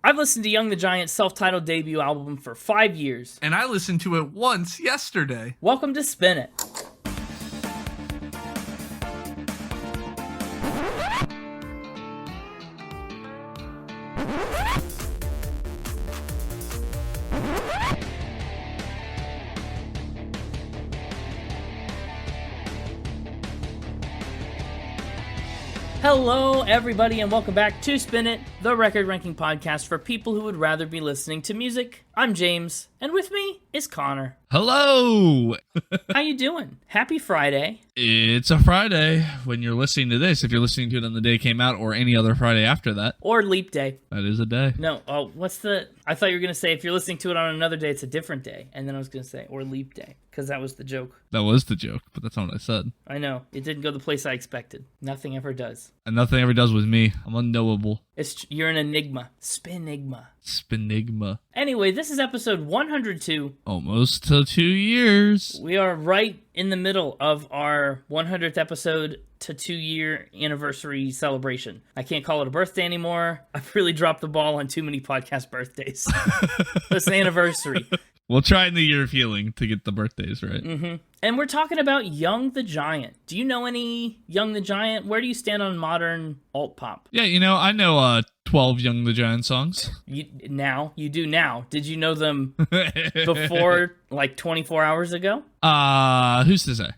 I've listened to Young the Giant's self-titled debut album for 5 years. And I listened to it once yesterday. Welcome to Spin It. Hello, everybody, and welcome back to Spin It, the record-ranking podcast for people who would rather be listening to music. I'm James, and with me is Connor. Hello! How you doing? Happy Friday. It's a Friday when you're listening to this, if you're listening to it on the day it came out, or any other Friday after that. Or Leap Day. That is a day. No, I thought you were going to say if you're listening to it on another day, it's a different day. And then I was going to say, or Leap Day, because that was the joke. That was the joke, but that's not what I said. I know. It didn't go the place I expected. Nothing ever does. And nothing ever does with me. I'm unknowable. You're an enigma. Spinigma. Spinigma. Anyway, this is episode 102. Almost to 2 years. We are right in the middle of our 100th episode to 2-year anniversary celebration. I can't call it a birthday anymore. I've really dropped the ball on too many podcast birthdays. It's an anniversary. We'll try in the year of healing to get the birthdays right. Mm-hmm. And we're talking about Young the Giant. Do you know any Young the Giant? Where do you stand on modern alt pop? Yeah, I know 12 Young the Giant songs. You do now. Did you know them before, like 24 hours ago? Who's to say?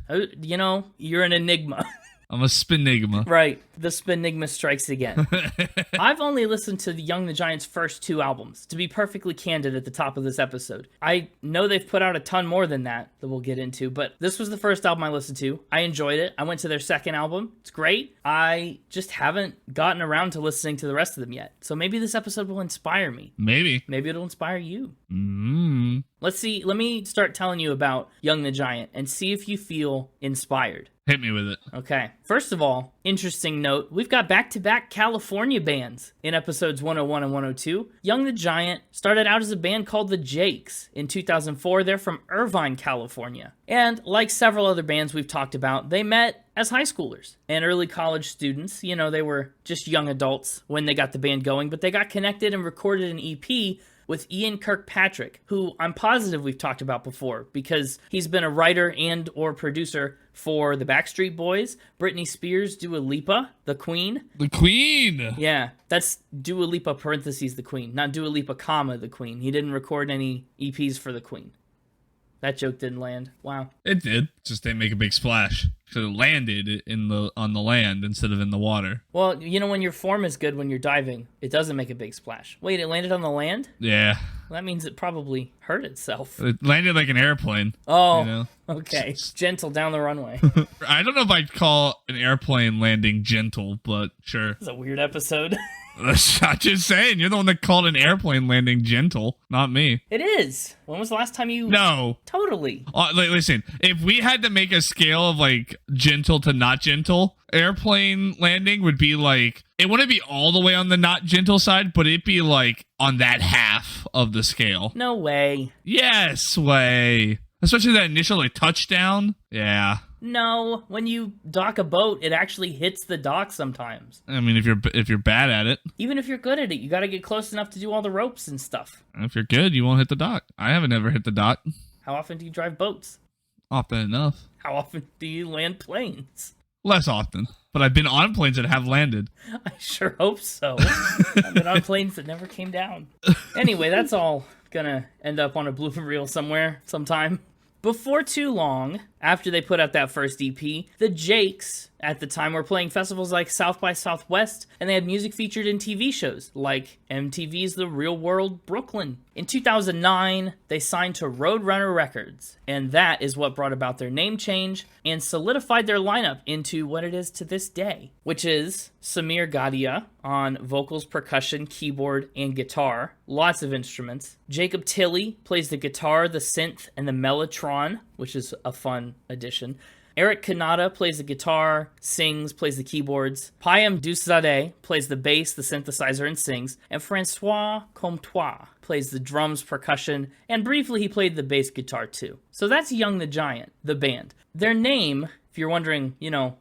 You're an enigma. I'm a spinigma. Right. The spinigma strikes again. I've only listened to the Young the Giant's first 2 albums, to be perfectly candid at the top of this episode. I know they've put out a ton more than that we'll get into, but this was the first album I listened to. I enjoyed it. I went to their second album. It's great. I just haven't gotten around to listening to the rest of them yet. So maybe this episode will inspire me. Maybe it'll inspire you. Mm-hmm. Let's see. Let me start telling you about Young the Giant and see if you feel inspired. Hit me with it. Okay. First of all, interesting note, we've got back-to-back California bands in episodes 101 and 102. Young the Giant started out as a band called the Jakes in 2004. They're from Irvine, California. And like several other bands we've talked about, they met as high schoolers and early college students. They were just young adults when they got the band going, but they got connected and recorded an EP with Ian Kirkpatrick, who I'm positive we've talked about before because he's been a writer and or producer for the Backstreet Boys, Britney Spears, Dua Lipa, The Queen. The Queen! Yeah, that's Dua Lipa parentheses The Queen, not Dua Lipa, comma, The Queen. He didn't record any EPs for The Queen. That joke didn't land. Wow. It did. Just didn't make a big splash. So it landed on the land instead of in the water. Well, when your form is good when you're diving, it doesn't make a big splash. Wait, it landed on the land? Yeah. Well, that means it probably hurt itself. It landed like an airplane. Oh, okay. Gentle down the runway. I don't know if I'd call an airplane landing gentle, but sure. It's a weird episode. I'm just saying, you're the one that called an airplane landing gentle, not me. It is. When was the last time you... No. Totally. Listen, if we had to make a scale of gentle to not gentle, airplane landing would be it wouldn't be all the way on the not gentle side, but it'd be on that half of the scale. No way. Yes way. Especially that initial touchdown. Yeah. No, when you dock a boat, it actually hits the dock sometimes. I mean, if you're bad at it. Even if you're good at it, you got to get close enough to do all the ropes and stuff. If you're good, you won't hit the dock. I haven't ever hit the dock. How often do you drive boats? Often enough. How often do you land planes? Less often. But I've been on planes that have landed. I sure hope so. I've been on planes that never came down. Anyway, that's all gonna end up on a blooper reel somewhere, sometime. Before too long, after they put out that first EP, the Jakes, at the time, were playing festivals like South by Southwest, and they had music featured in TV shows like MTV's The Real World Brooklyn. In 2009, they signed to Roadrunner Records, and that is what brought about their name change and solidified their lineup into what it is to this day, which is Samir Gadia on vocals, percussion, keyboard, and guitar. Lots of instruments. Jacob Tilley plays the guitar, the synth, and the mellotron, which is a fun addition. Eric Kanata plays the guitar, sings, plays the keyboards. Payam Dusade plays the bass, the synthesizer, and sings. And Francois Comtois plays the drums, percussion, and briefly he played the bass guitar too. So that's Young the Giant, the band. Their name, if you're wondering,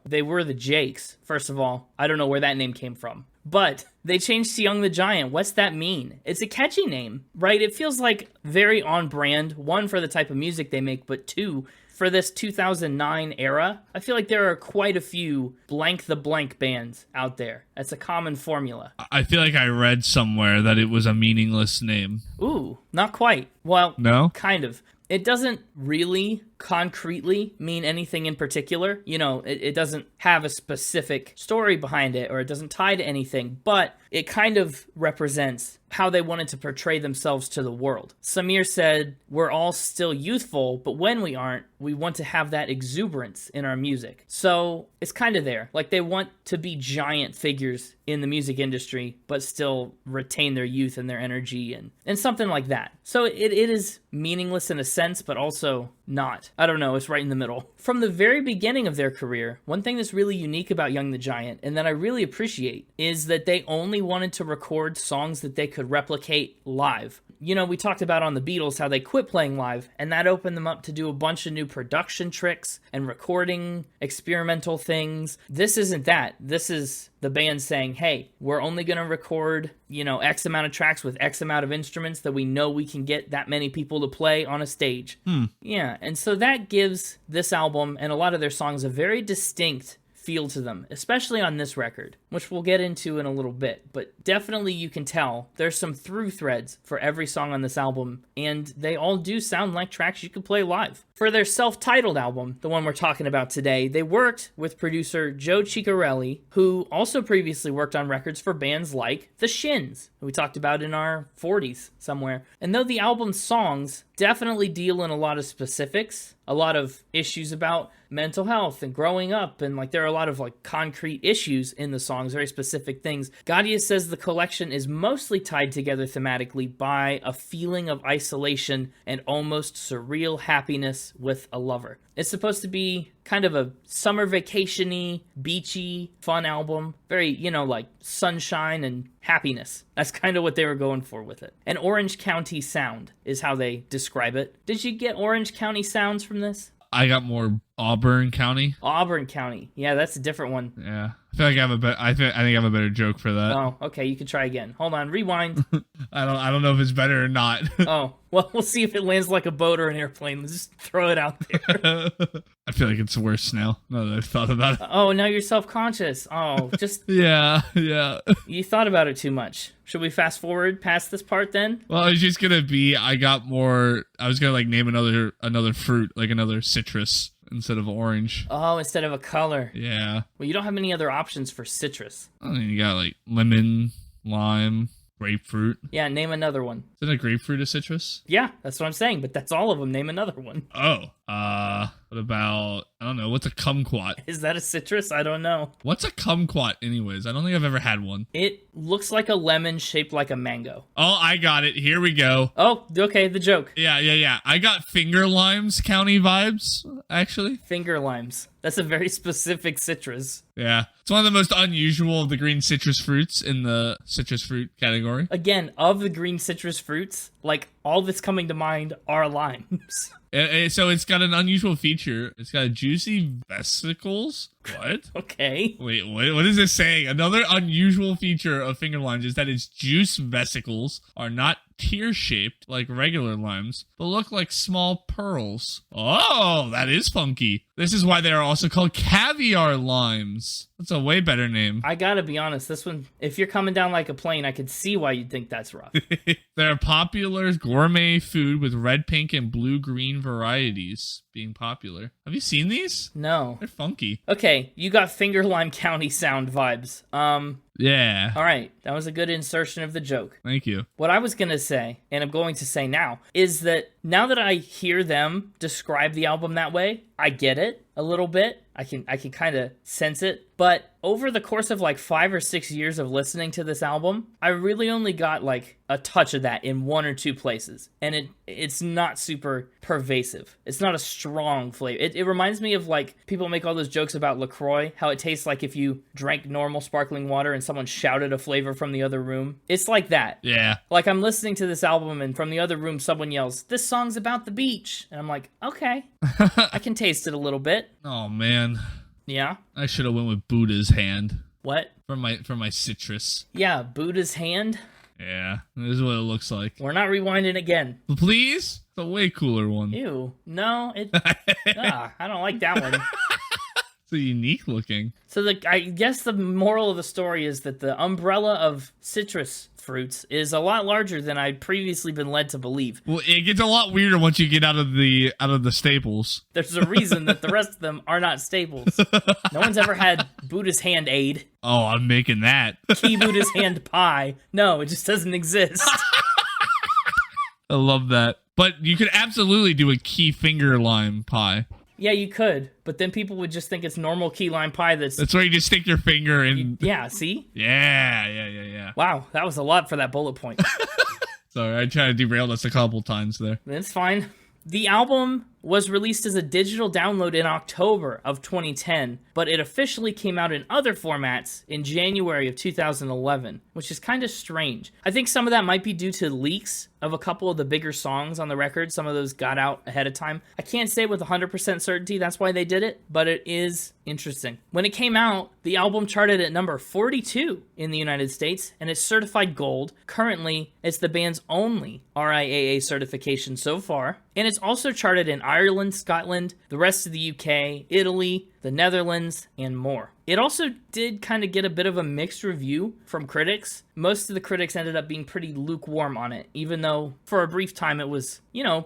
they were the Jakes. First of all, I don't know where that name came from. But they changed to Young the Giant. What's that mean? It's a catchy name, right? It feels like very on brand, one, for the type of music they make, but two, for this 2009 era. I feel like there are quite a few blank the blank bands out there. That's a common formula. I feel like I read somewhere that it was a meaningless name. Ooh, not quite. Well, No? kind of. It doesn't really concretely mean anything in particular. You know, it doesn't have a specific story behind it, or it doesn't tie to anything, but it kind of represents how they wanted to portray themselves to the world. Samir said, "We're all still youthful, but when we aren't, we want to have that exuberance in our music." So it's kind of there. Like, they want to be giant figures in the music industry, but still retain their youth and their energy and something like that. So it is meaningless in a sense, but also not. I don't know, it's right in the middle. From the very beginning of their career, one thing that's really unique about Young the Giant, and that I really appreciate, is that they only wanted to record songs that they could replicate live. You know, we talked about on the Beatles how they quit playing live, and that opened them up to do a bunch of new production tricks and recording experimental things. This isn't that. This is the band saying, hey, we're only going to record, you know, X amount of tracks with X amount of instruments that we know we can get that many people to play on a stage. Yeah, and so that gives this album and a lot of their songs a very distinct feel to them, especially on this record, which we'll get into in a little bit. But definitely you can tell there's some through threads for every song on this album, and they all do sound like tracks you could play live. For their self-titled album, the one we're talking about today, they worked with producer Joe Ciccarelli, who also previously worked on records for bands like The Shins, who we talked about in our 40s somewhere. And though the album's songs definitely deal in a lot of specifics, a lot of issues about mental health and growing up, and like there are a lot of like concrete issues in the songs, very specific things. Gadia says the collection is mostly tied together thematically by a feeling of isolation and almost surreal happiness with a lover. It's supposed to be kind of a summer vacation-y, beachy, fun album. Very, you know, like sunshine and happiness. That's kind of what they were going for with it. An Orange County sound is how they describe it. Did you get Orange County sounds from this? I got more Auburn County. Auburn County. Yeah, that's a different one. Yeah. I feel like I have a I think I have a better joke for that. Oh, okay, you can try again. Hold on, rewind. I don't know if it's better or not. Oh, well, we'll see if it lands like a boat or an airplane. Let's just throw it out there. I feel like it's worse now that I've thought about it. Oh, now you're self-conscious. Oh, just... Yeah. You thought about it too much. Should we fast forward past this part then? Well, it's just gonna be I was gonna like name another fruit, like another citrus instead of orange. Oh, instead of a color. Yeah. Well, you don't have many other options for citrus. I mean, you got like lemon, lime, grapefruit. Yeah, name another one. Isn't a grapefruit a citrus? Yeah, that's what I'm saying, but that's all of them. Name another one. Oh, what about, I don't know, what's a kumquat? Is that a citrus? I don't know. What's a kumquat anyways? I don't think I've ever had one. It looks like a lemon shaped like a mango. Oh, I got it. Here we go. Oh, okay, the joke. Yeah. I got finger limes county vibes, actually. Finger limes. That's a very specific citrus. Yeah. It's one of the most unusual of the green citrus fruits in the citrus fruit category. Again, of the green citrus fruits, like all that's coming to mind are limes. So it's got an unusual feature. It's got juicy vesicles. What? Okay. Wait, what is this saying? Another unusual feature of finger limes is that its juice vesicles are not tear-shaped like regular limes, but look like small pearls. Oh, that is funky. This is why they are also called caviar limes. That's a way better name. I gotta be honest, this one, if you're coming down like a plane, I could see why you'd think that's rough. They're a popular gourmet food with red, pink, and blue-green varieties being popular. Have you seen these? No. They're funky. Okay, you got Finger Lime County sound vibes. Yeah. All right, that was a good insertion of the joke. Thank you. What I was going to say, and I'm going to say now, is that now that I hear them describe the album that way, I get it a little bit. I can kind of sense it. But over the course of like 5 or 6 years of listening to this album, I really only got like a touch of that in 1 or 2 places. And it's not super pervasive. It's not a strong flavor. It reminds me of like people make all those jokes about LaCroix, how it tastes like if you drank normal sparkling water and someone shouted a flavor from the other room. It's like that. Yeah. Like I'm listening to this album and from the other room someone yells, "This song's about the beach." And I'm like, okay, I can taste it a little bit. Oh, man. Yeah? I should have went with Buddha's hand. What? for my citrus. Yeah, Buddha's hand. Yeah, this is what it looks like. We're not rewinding again. Please? It's a way cooler one. Ew. No, I don't like that one. It's a unique looking. So I guess the moral of the story is that the umbrella of citrus fruits is a lot larger than I'd previously been led to believe. Well, it gets a lot weirder once you get out of the staples. There's a reason that the rest of them are not staples. No one's ever had Buddha's hand aid. Oh, I'm making that. Key Buddha's hand pie. No, it just doesn't exist. I love that. But you could absolutely do a key finger lime pie. Yeah, you could, but then people would just think it's normal key lime pie That's where you just stick your finger in. Yeah, see? Yeah. Wow, that was a lot for that bullet point. Sorry, I tried to derail us a couple times there. That's fine. The album was released as a digital download in October of 2010, but it officially came out in other formats in January of 2011, which is kind of strange. I think some of that might be due to leaks of a couple of the bigger songs on the record. Some of those got out ahead of time. I can't say with 100% certainty that's why they did it, but it is interesting. When it came out, the album charted at number 42 in the United States, and it's certified gold. Currently, it's the band's only RIAA certification so far, and it's also charted in Ireland, Scotland, the rest of the UK, Italy, the Netherlands, and more. It also did kind of get a bit of a mixed review from critics. Most of the critics ended up being pretty lukewarm on it, even though for a brief time it was,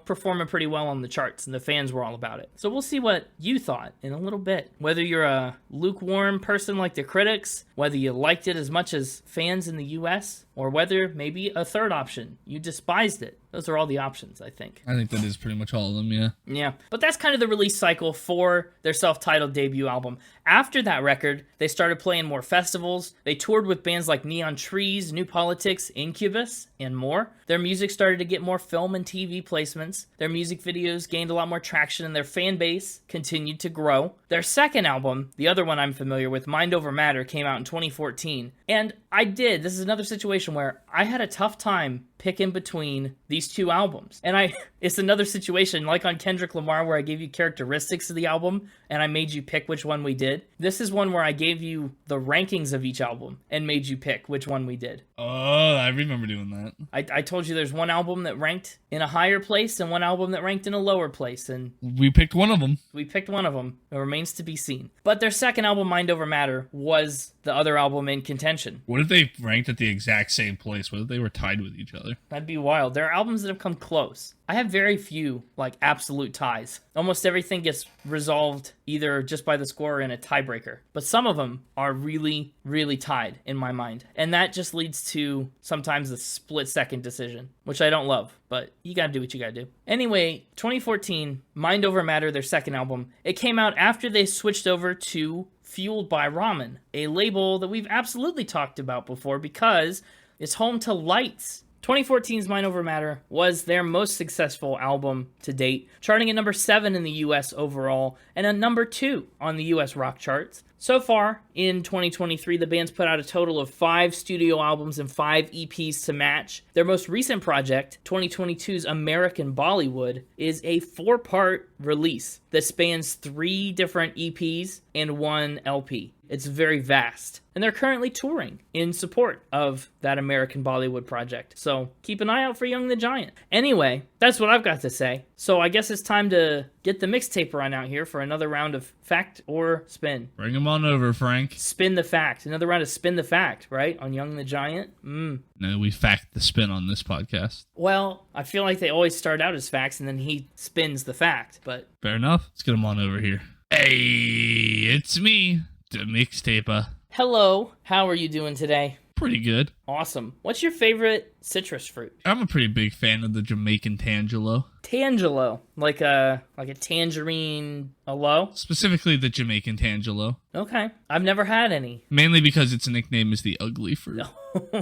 performing pretty well on the charts and the fans were all about it. So we'll see what you thought in a little bit. Whether you're a lukewarm person like the critics, whether you liked it as much as fans in the US, or whether maybe a third option, you despised it. Those are all the options, I think. I think that is pretty much all of them, yeah. Yeah, but that's kind of the release cycle for their self-titled debut album. After that record, they started playing more festivals. They toured with bands like Neon Trees, New Politics, Incubus, and more. Their music started to get more film and TV placements. Their music videos gained a lot more traction, and their fan base continued to grow. Their second album, the other one I'm familiar with, Mind Over Matter, came out in 2014. And this is another situation where I had a tough time picking between these two albums. And it's another situation like on Kendrick Lamar where I gave you characteristics of the album and I made you pick which one we did. This is one where I gave you the rankings of each album and made you pick which one we did. Oh, I remember doing that. I told you there's one album that ranked in a higher place and one album that ranked in a lower place, and we picked one of them. We picked one of them. It remains to be seen. But their second album, Mind Over Matter, was the other album in contention. What if they ranked at the exact same place? What if they were tied with each other? That'd be wild. There are albums that have come close. I have very few, absolute ties. Almost everything gets resolved either just by the score or in a tiebreaker. But some of them are really, really tied in my mind. And that just leads to sometimes a split-second decision, which I don't love. But you gotta do what you gotta do. Anyway, 2014, Mind Over Matter, their second album, it came out after they switched over to Fueled by Ramen, a label that we've absolutely talked about before because it's home to Lights. 2014's Mind Over Matter was their most successful album to date, charting at number 7 in the US overall and at number 2 on the US rock charts. So far, in 2023, the band's put out a total of 5 studio albums and 5 EPs to match. Their most recent project, 2022's American Bollywood, is a 4-part release that spans 3 different EPs and 1 LP. It's very vast. And they're currently touring in support of that American Bollywood project. So keep an eye out for Young the Giant. Anyway, that's what I've got to say. So I guess it's time to get the mixtape run out here for another round of Fact or Spin. Bring them on over, Frank. Spin the Fact. Another round of Spin the Fact, right? On Young the Giant. No, we fact the spin on this podcast. Well, I feel like they always start out as facts and then he spins the fact, but... Fair enough. Let's get them on over here. Hey, it's me, the mixtaper. Hello, how are you doing today? Pretty good. Awesome. What's your favorite citrus fruit? I'm a pretty big fan of the Jamaican Tangelo. Tangelo, like a tangerine aloe? Specifically the Jamaican Tangelo. Okay. I've never had any. Mainly because its nickname is the ugly fruit.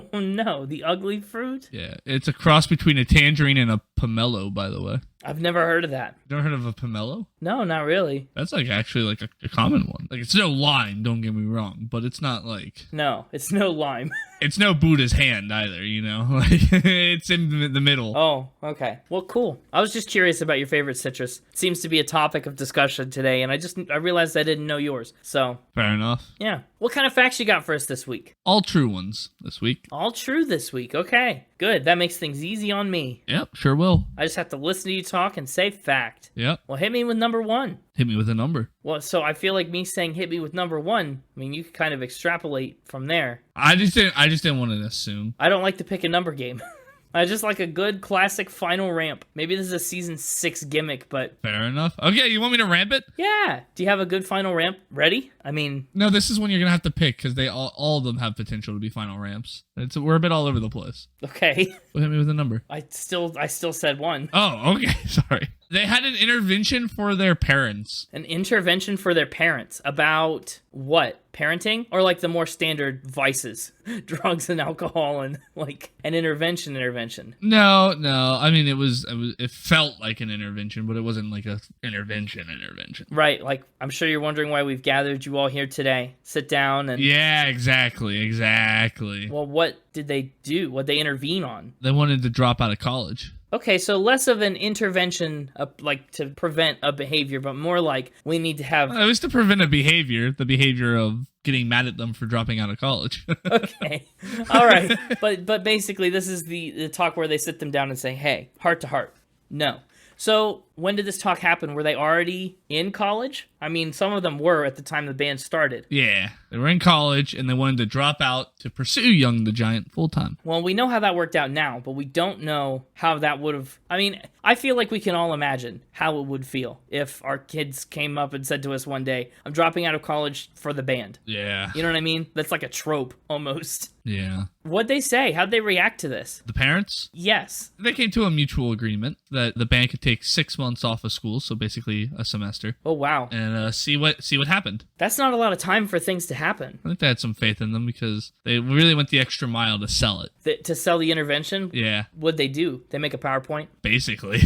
Oh no, the ugly fruit? Yeah, it's a cross between a tangerine and a pomelo, by the way. I've never heard of that. You never heard of a pomelo? No, not really. That's like actually like a common one. Like it's no line, don't get me wrong, but it's not like No, it's no lime. it's no Buddha's hand either, you know? Like it's in the middle. Oh, okay. Well, cool. I was just curious about your favorite citrus. It seems to be a topic of discussion today, and I realized I didn't know yours. So, Fair enough. yeah. What kind of facts you got for us this week? All true ones this week. All true this week. Okay. Good. That makes things easy on me. Yep, sure will. I just have to listen to you talk and say fact. Yep. Well, hit me with number one. Hit me with a number. Well, so I feel like me saying hit me with number one, I mean, you could kind of extrapolate from there. I just didn't want to assume. I don't like to pick a number game. I just like a good classic final ramp. Maybe this is a season 6 gimmick, but Fair enough. Okay, you want me to ramp it? yeah. Do you have a good final ramp ready? I mean, No, this is when you're gonna have to pick because they all of them have potential to be final ramps. We're a bit all over the place. okay. Well, hit me with a number. I still said one. Oh, okay. Sorry. They had an intervention for their parents. An intervention for their parents about what? Parenting? Or like the more standard vices, drugs and alcohol, and like an intervention. No. I mean, it felt like an intervention, but it wasn't like a intervention. Right, like I'm sure you're wondering why we've gathered you all here today. Sit down and Yeah, exactly. well, what did they do? What they intervene on? They wanted to drop out of college. Okay, so less of an intervention, like to prevent a behavior, but more like we need to have. It was to prevent the behavior of getting mad at them for dropping out of college. Okay, all right, but basically, this is the talk where they sit them down and say, "Hey, heart to heart, no." So when did this talk happen? Were they already in college? I mean, some of them were at the time the band started. Yeah, they were in college and they wanted to drop out to pursue Young the Giant full time. Well, we know how that worked out now, but we don't know how that would have. I mean, I feel like we can all imagine how it would feel if our kids came up and said to us one day, I'm dropping out of college for the band. Yeah. You know what I mean? That's like a trope almost. Yeah. What'd they say? How'd they react to this? The parents? Yes. They came to a mutual agreement that the band could take 6 months off of school, so basically a semester, Oh, wow. and see what happened. That's not a lot of time for things to happen. I think they had some faith in them because they really went the extra mile to sell it. To sell the intervention, Yeah, what'd they do? They make a PowerPoint? basically.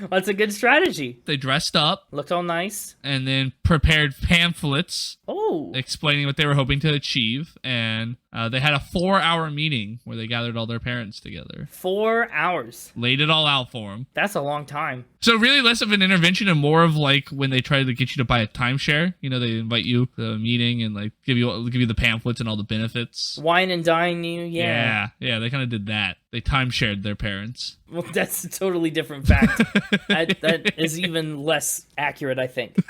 That's a good strategy. They dressed up Looked all nice. and then prepared pamphlets Oh, explaining what they were hoping to achieve, and they had a 4-hour meeting where they gathered all their parents together, 4 hours. laid it all out for them. That's a long time. So really less of an intervention and more of like when they try to get you to buy a timeshare. You know, they invite you to a meeting and like give you the pamphlets and all the benefits. Wine and dine you, yeah. Yeah, they kind of did that. They timeshared their parents. Well, that's a totally different fact. that is even less accurate, I think.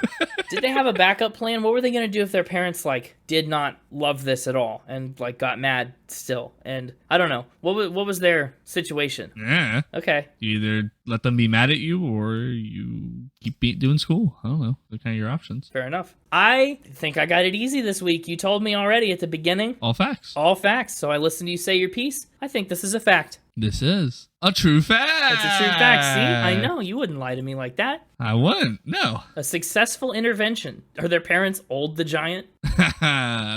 Did they have a backup plan? What were they going to do if their parents, like, did not love this at all and, like, got mad still? And I don't know. What was their situation? Yeah. Okay. You either let them be mad at you or you keep doing school. I don't know. They're kind of your options. Fair enough. I think I got it easy this week. You told me already at the beginning. All facts. All facts. So I listened to you say your piece. I think this is a fact. This is a true fact. It's a true fact. See? I know. You wouldn't lie to me like that. I wouldn't. No. A successful intervention. Are their parents old the giant?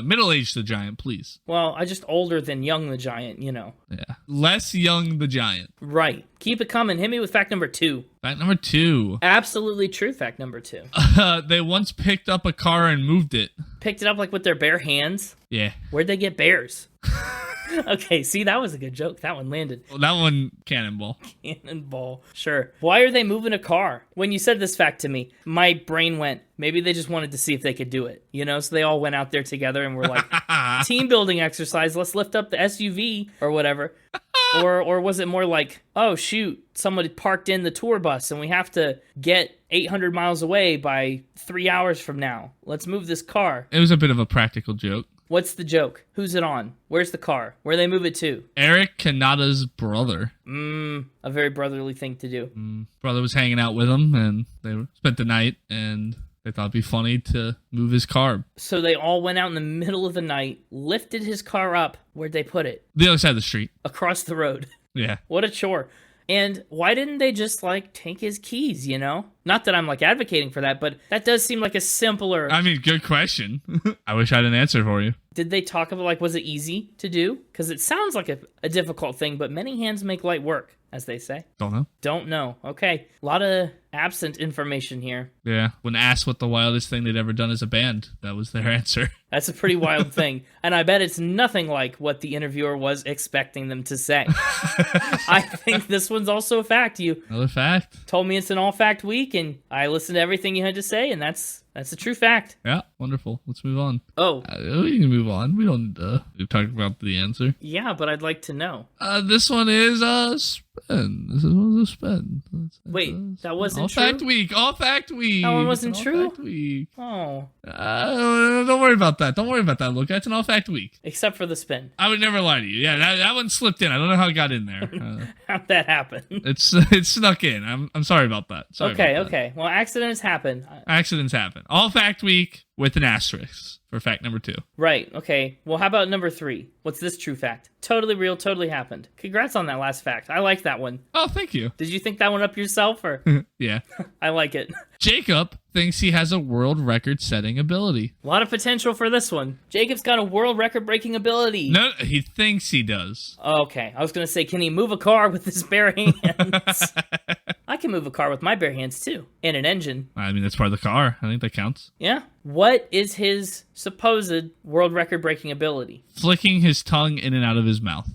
Middle-aged the giant, please. Well, I just older than young the giant, you know. Yeah. Less young the giant. Right. Keep it coming. Hit me with fact number 2. Fact number 2. Absolutely true fact number 2. They once picked up a car and moved it. Picked it up like with their bare hands. Yeah. Where'd they get bears? Okay, see, that was a good joke. That one landed. Well, that one, cannonball. Cannonball. Sure. Why are they moving a car? When you said this fact to me, my brain went, maybe they just wanted to see if they could do it. You know, so they all went out there together and were like, team building exercise. Let's lift up the SUV or whatever. Or was it more like, oh, shoot, somebody parked in the tour bus and we have to get 800 miles away by 3 hours from now. Let's move this car. It was a bit of a practical joke. What's the joke? Who's it on? Where's the car? Where they move it to? Eric Kanata's brother. A very brotherly thing to do. Brother was hanging out with him and they spent the night and they thought it'd be funny to move his car. So they all went out in the middle of the night, lifted his car up. Where'd they put it? The other side of the street. Across the road. Yeah. What a chore. And why didn't they just, like, take his keys, you know? Not that I'm, like, advocating for that, but that does seem like a simpler... I mean, good question. I wish I had an answer for you. Did they talk about, like, was it easy to do? Because it sounds like a difficult thing, but many hands make light work, as they say. Don't know. Don't know. Okay. A lot of absent information here. Yeah. When asked what the wildest thing they'd ever done as a band, that was their answer. That's a pretty wild thing. And I bet it's nothing like what the interviewer was expecting them to say. I think this one's also a fact. You Another fact. told me it's an all-fact week, and I listened to everything you had to say, and that's a true fact. Yeah. Wonderful. Let's move on. Oh. We can move on. We don't talk about the answer. Yeah, but I'd like to know. This one is spin. This was a spin. Wait, that wasn't all true? fact week. All fact week. That one wasn't It's an true? all fact week. Oh. Don't worry about that. Don't worry about that, Luca. It's an all fact week. Except for the spin. I would never lie to you. Yeah, that one slipped in. I don't know how it got in there. How'd that happen? It snuck in. I'm sorry about that. Sorry about that. Okay. Well, accidents happen. Accidents happen. All fact week with an asterisk for fact number 2. Right, okay. Well, how about number 3? What's this true fact? Totally real, totally happened. Congrats on that last fact. I like that one. Oh, thank you. Did you think that one up yourself, or? Yeah. I like it. Jacob thinks he has a world record setting ability. A lot of potential for this one. Jacob's got a world record breaking ability. No, he thinks he does. Okay, I was going to say, can he move a car with his bare hands? I can move a car with my bare hands, too. And an engine. I mean, that's part of the car. I think that counts. Yeah. What is his supposed world record breaking ability? Flicking his tongue in and out of his mouth.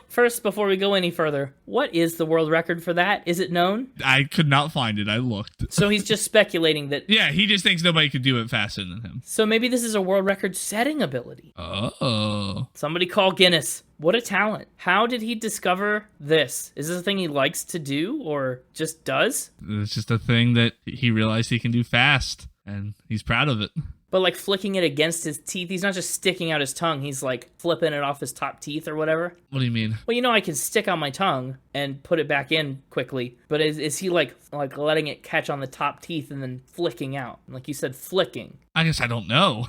First, before we go any further, what is the world record for that? Is it known? I could not find it. I looked. So he's just speculating that. Yeah, he just thinks nobody could do it faster than him. So maybe this is a world record setting ability. Oh. Somebody call Guinness. What a talent. How did he discover this? Is this a thing he likes to do or just does? It's just a thing that he realized he can do fast, and he's proud of it. But like flicking it against his teeth, he's not just sticking out his tongue, he's like flipping it off his top teeth or whatever. What do you mean? Well, you know, I can stick out my tongue and put it back in quickly, but is he like letting it catch on the top teeth and then flicking out? Like you said, flicking. I guess I don't know.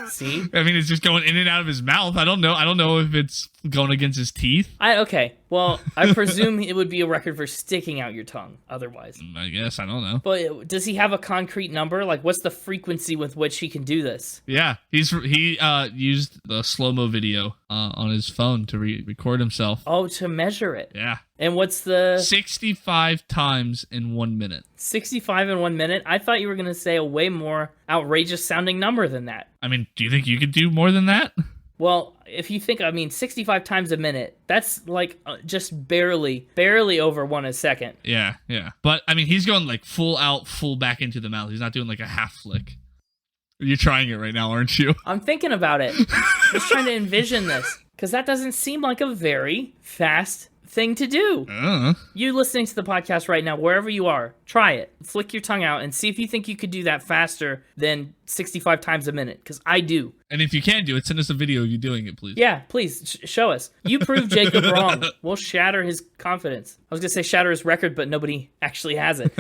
See? I mean, it's just going in and out of his mouth. I don't know if it's going against his teeth. Okay. Well, I presume it would be a record for sticking out your tongue otherwise. I guess. I don't know. But does he have a concrete number? Like, what's the frequency with which he can do this? Yeah. He used the slow-mo video on his phone to record himself. Oh, to measure it. Yeah. And what's the... 65 times in 1 minute. 65 in 1 minute? I thought you were going to say a way more outrageous sounding number than that. I mean, do you think you could do more than that? Well, if you think, 65 times a minute, that's like just barely over 1 a second. Yeah. But, I mean, he's going like full out, full back into the mouth. He's not doing like a half flick. You're trying it right now, aren't you? I'm thinking about it. Just trying to envision this. Because that doesn't seem like a very fast thing to do. You listening to the podcast right now, wherever you are, try it. Flick your tongue out and see if you think you could do that faster than 65 times a minute, because I do. And if you can do it, send us a video of you doing it, please. Yeah, please, show us. You prove Jacob wrong. We'll shatter his confidence. I was going to say shatter his record, but nobody actually has it.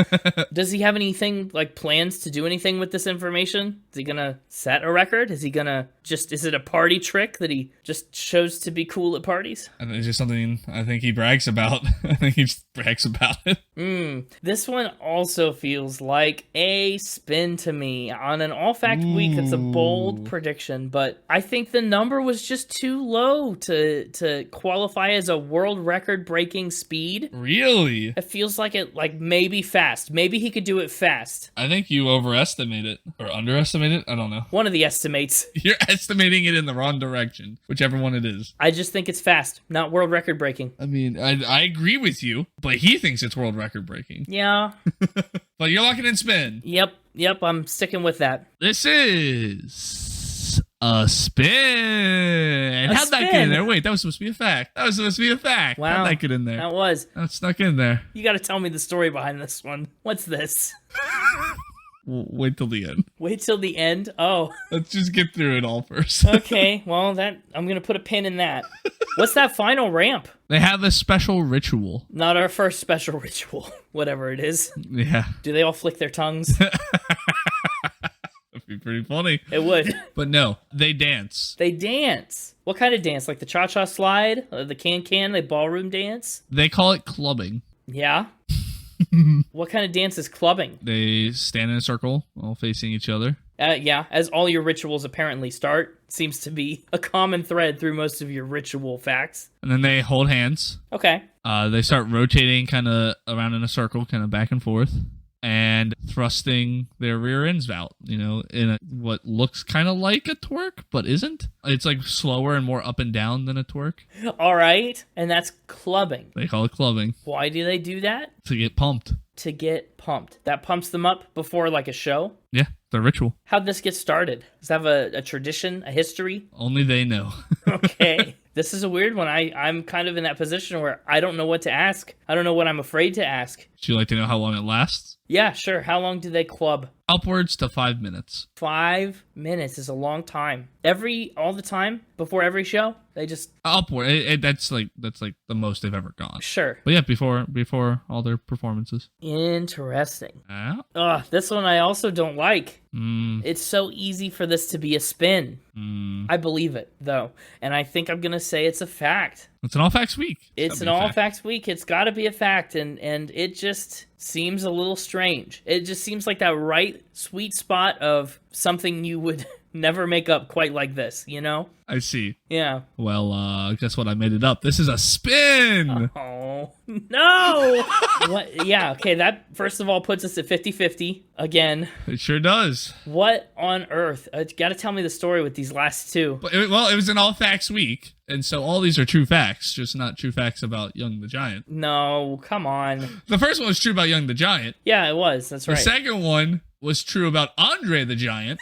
Does he have anything, like plans to do anything with this information? Is he going to set a record? Is he going to is it a party trick that he just chose to be cool at parties? And it's just something I think he brags about. I think he just brags about it. This one also feels like a spin to me. On an all-fact week, it's a bold prediction, but I think the number was just too low to qualify as a world record-breaking speed. Really? It feels like maybe fast. Maybe he could do it fast. I think you overestimate it or underestimate it. I don't know. One of the estimates. You're estimating it in the wrong direction, whichever one it is. I just think it's fast, not world record-breaking. I mean, I agree with you, but he thinks it's world record-breaking. Yeah. But you're locking in spin. Yep, I'm sticking with that. This is a spin. How'd that get in there? Wait, that was supposed to be a fact. Wow. How'd that get in there? That was. That snuck in there. You gotta tell me the story behind this one. What's this? Wait till the end. Wait till the end? Oh. Let's just get through it all first. Okay, well, I'm gonna put a pin in that. What's that final ramp? They have a special ritual. Not our first special ritual, whatever it is. Yeah. Do they all flick their tongues? That'd be pretty funny. It would. But no, they dance. They dance. What kind of dance? Like the cha-cha slide? The can-can? They ballroom dance? They call it clubbing. Yeah? What kind of dance is clubbing? They stand in a circle, all facing each other. Yeah, as all your rituals apparently start. Seems to be a common thread through most of your ritual facts. And then they hold hands. Okay. They start rotating kind of around in a circle, kind of back and forth, and thrusting their rear ends out, in what looks kind of like a twerk, but isn't. It's like slower and more up and down than a twerk. All right. And that's clubbing. They call it clubbing. Why do they do that? To get pumped. To get pumped. That pumps them up before like a show? Yeah, the ritual. How'd this get started? Does it have a tradition, a history? Only they know. Okay. This is a weird one. I'm kind of in that position where I don't know what to ask. I don't know what I'm afraid to ask. Would you like to know how long it lasts? Yeah, sure. How long do they club? Upwards to 5 minutes. 5 minutes is a long time. All the time, before every show, they just... Upward. That's like the most they've ever gone. Sure. But yeah, before all their performances. Interesting. Yeah. This one I also don't like. It's so easy for this to be a spin. I believe it, though. And I think I'm going to say it's a fact. It's an all facts week. It's an all facts week. It's got to be a fact. And it just seems a little strange. It just seems like that right sweet spot of something you would never make up quite like this, I see. Yeah. Well, guess what? I made it up. This is a spin. Oh, no. What? Yeah, okay, that first of all puts us at 50-50 again. It sure does. What on earth? You got to tell me the story with these last two. But it was an all facts week, and so all these are true facts, just not true facts about Young the Giant. No, come on. The first one was true about Young the Giant. Yeah, it was. That's right. The second one was true about Andre the Giant.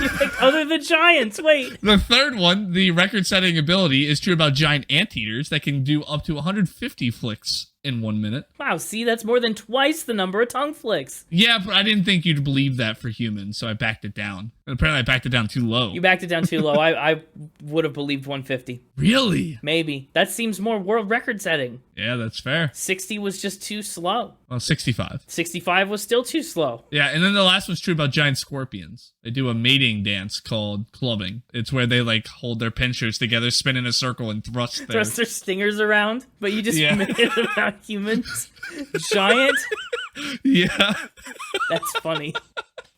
You picked other the Giants. Wait. The third one, the record-setting ability, is true about giant anteaters that can do up to 150 flicks in 1 minute. Wow, see, that's more than twice the number of tongue flicks. Yeah, but I didn't think you'd believe that for humans, so I backed it down. And apparently I backed it down too low. You backed it down too low. I would have believed 150. Really? Maybe. That seems more world record setting. Yeah, that's fair. 60 was just too slow. Well, 65. 65 was still too slow. Yeah, and then the last one's true about giant scorpions. They do a mating dance called clubbing. It's where they hold their pinchers together, spin in a circle, and thrust their stingers around, but you just made it about humans. Giant? Yeah. That's funny.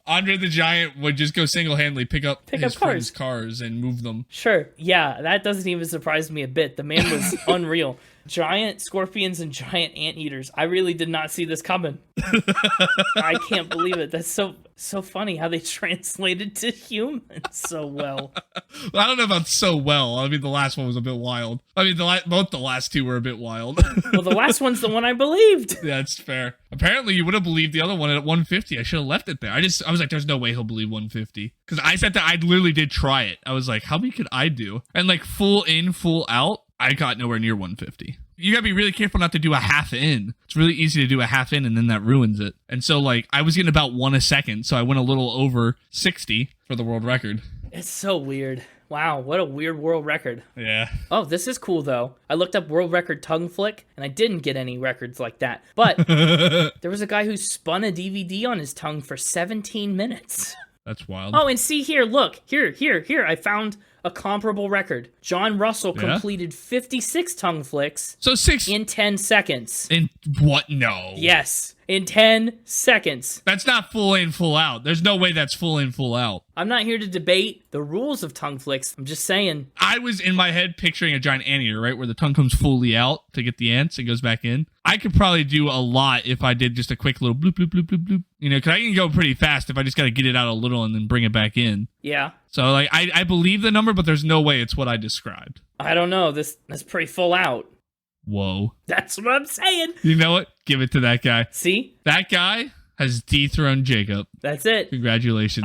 Andre the Giant would just go single-handedly pick up his friends' cars and move them. Sure, yeah, that doesn't even surprise me a bit. The man was unreal. Giant scorpions and giant anteaters. I really did not see this coming. I can't believe it. That's so funny how they translated to humans so well. I don't know about so well. I mean, the last one was a bit wild. I mean, both the last two were a bit wild. Well, the last one's the one I believed. Yeah, that's fair. Apparently, you would have believed the other one at 150. I should have left it there. I was like, there's no way he'll believe 150. Because I said that I literally did try it. I was like, how many could I do? And full in, full out, I got nowhere near 150. You gotta be really careful not to do a half in. It's really easy to do a half in and then that ruins it. And so I was getting about 1 a second, so I went a little over 60 for the world record. It's so weird. Wow, what a weird world record. Yeah. Oh, this is cool though. I looked up world record tongue flick and I didn't get any records like that. But there was a guy who spun a DVD on his tongue for 17 minutes. That's wild. Oh, and see here, look. Here. I found a comparable record. John Russell completed 56 tongue flicks in 10 seconds. In what? No. Yes, in 10 seconds. That's not full in, full out. There's no way that's full in, full out. I'm not here to debate the rules of tongue flicks. I'm just saying. I was in my head picturing a giant anteater, right? Where the tongue comes fully out to get the ants and goes back in. I could probably do a lot if I did just a quick little bloop, bloop, bloop, bloop, bloop. Because I can go pretty fast if I just got to get it out a little and then bring it back in. Yeah. So, I believe the number, but there's no way it's what I described. I don't know. That's pretty full out. Whoa. That's what I'm saying. You know what? Give it to that guy. See? That guy has dethroned Jacob. That's it. Congratulations.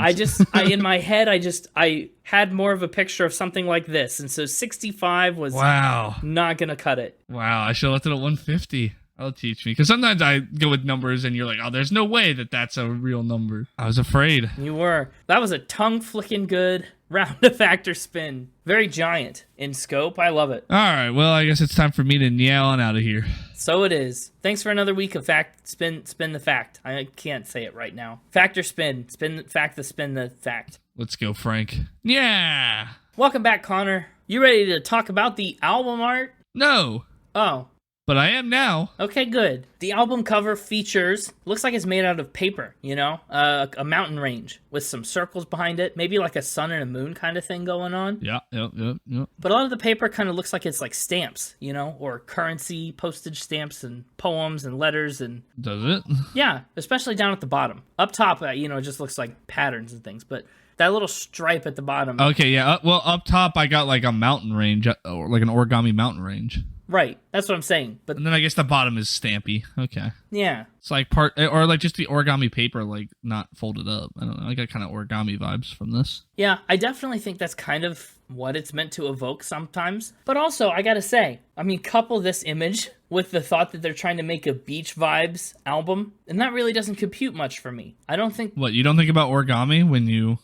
In my head, I had more of a picture of something like this. And so 65 was not going to cut it. Wow. I should have left it at 150. That'll teach me. Because sometimes I go with numbers and you're like, oh, there's no way that's a real number. I was afraid. You were. That was a tongue-flicking good round of factor spin. Very giant in scope. I love it. All right. Well, I guess it's time for me to meow on out of here. So it is. Thanks for another week of spin the fact. I can't say it right now. Factor spin. Spin the fact, spin the fact. Let's go, Frank. Yeah. Welcome back, Connor. You ready to talk about the album art? No. Oh. but I am now. Okay, good. The album cover features, looks like it's made out of paper, you know? A mountain range with some circles behind it, maybe like a sun and a moon kind of thing going on. Yeah. But a lot of the paper kind of looks like it's like stamps, you know, or currency, postage stamps and poems and letters and... Does it? Yeah, especially down at the bottom. Up top, you know, it just looks like patterns and things, but that little stripe at the bottom... Okay, yeah. Well, up top, I got like a mountain range, or like an origami mountain range. Right, that's what I'm saying. But And then I guess the bottom is stampy. Okay. yeah. It's like part, or like just the origami paper, like not folded up. I don't know. I got kind of origami vibes from this. Yeah, I definitely think that's kind of what it's meant to evoke sometimes. But also, I gotta say, I mean, couple this image with the thought that they're trying to make a beach vibes album, and that really doesn't compute much for me. I don't think... What, you don't think about origami when you're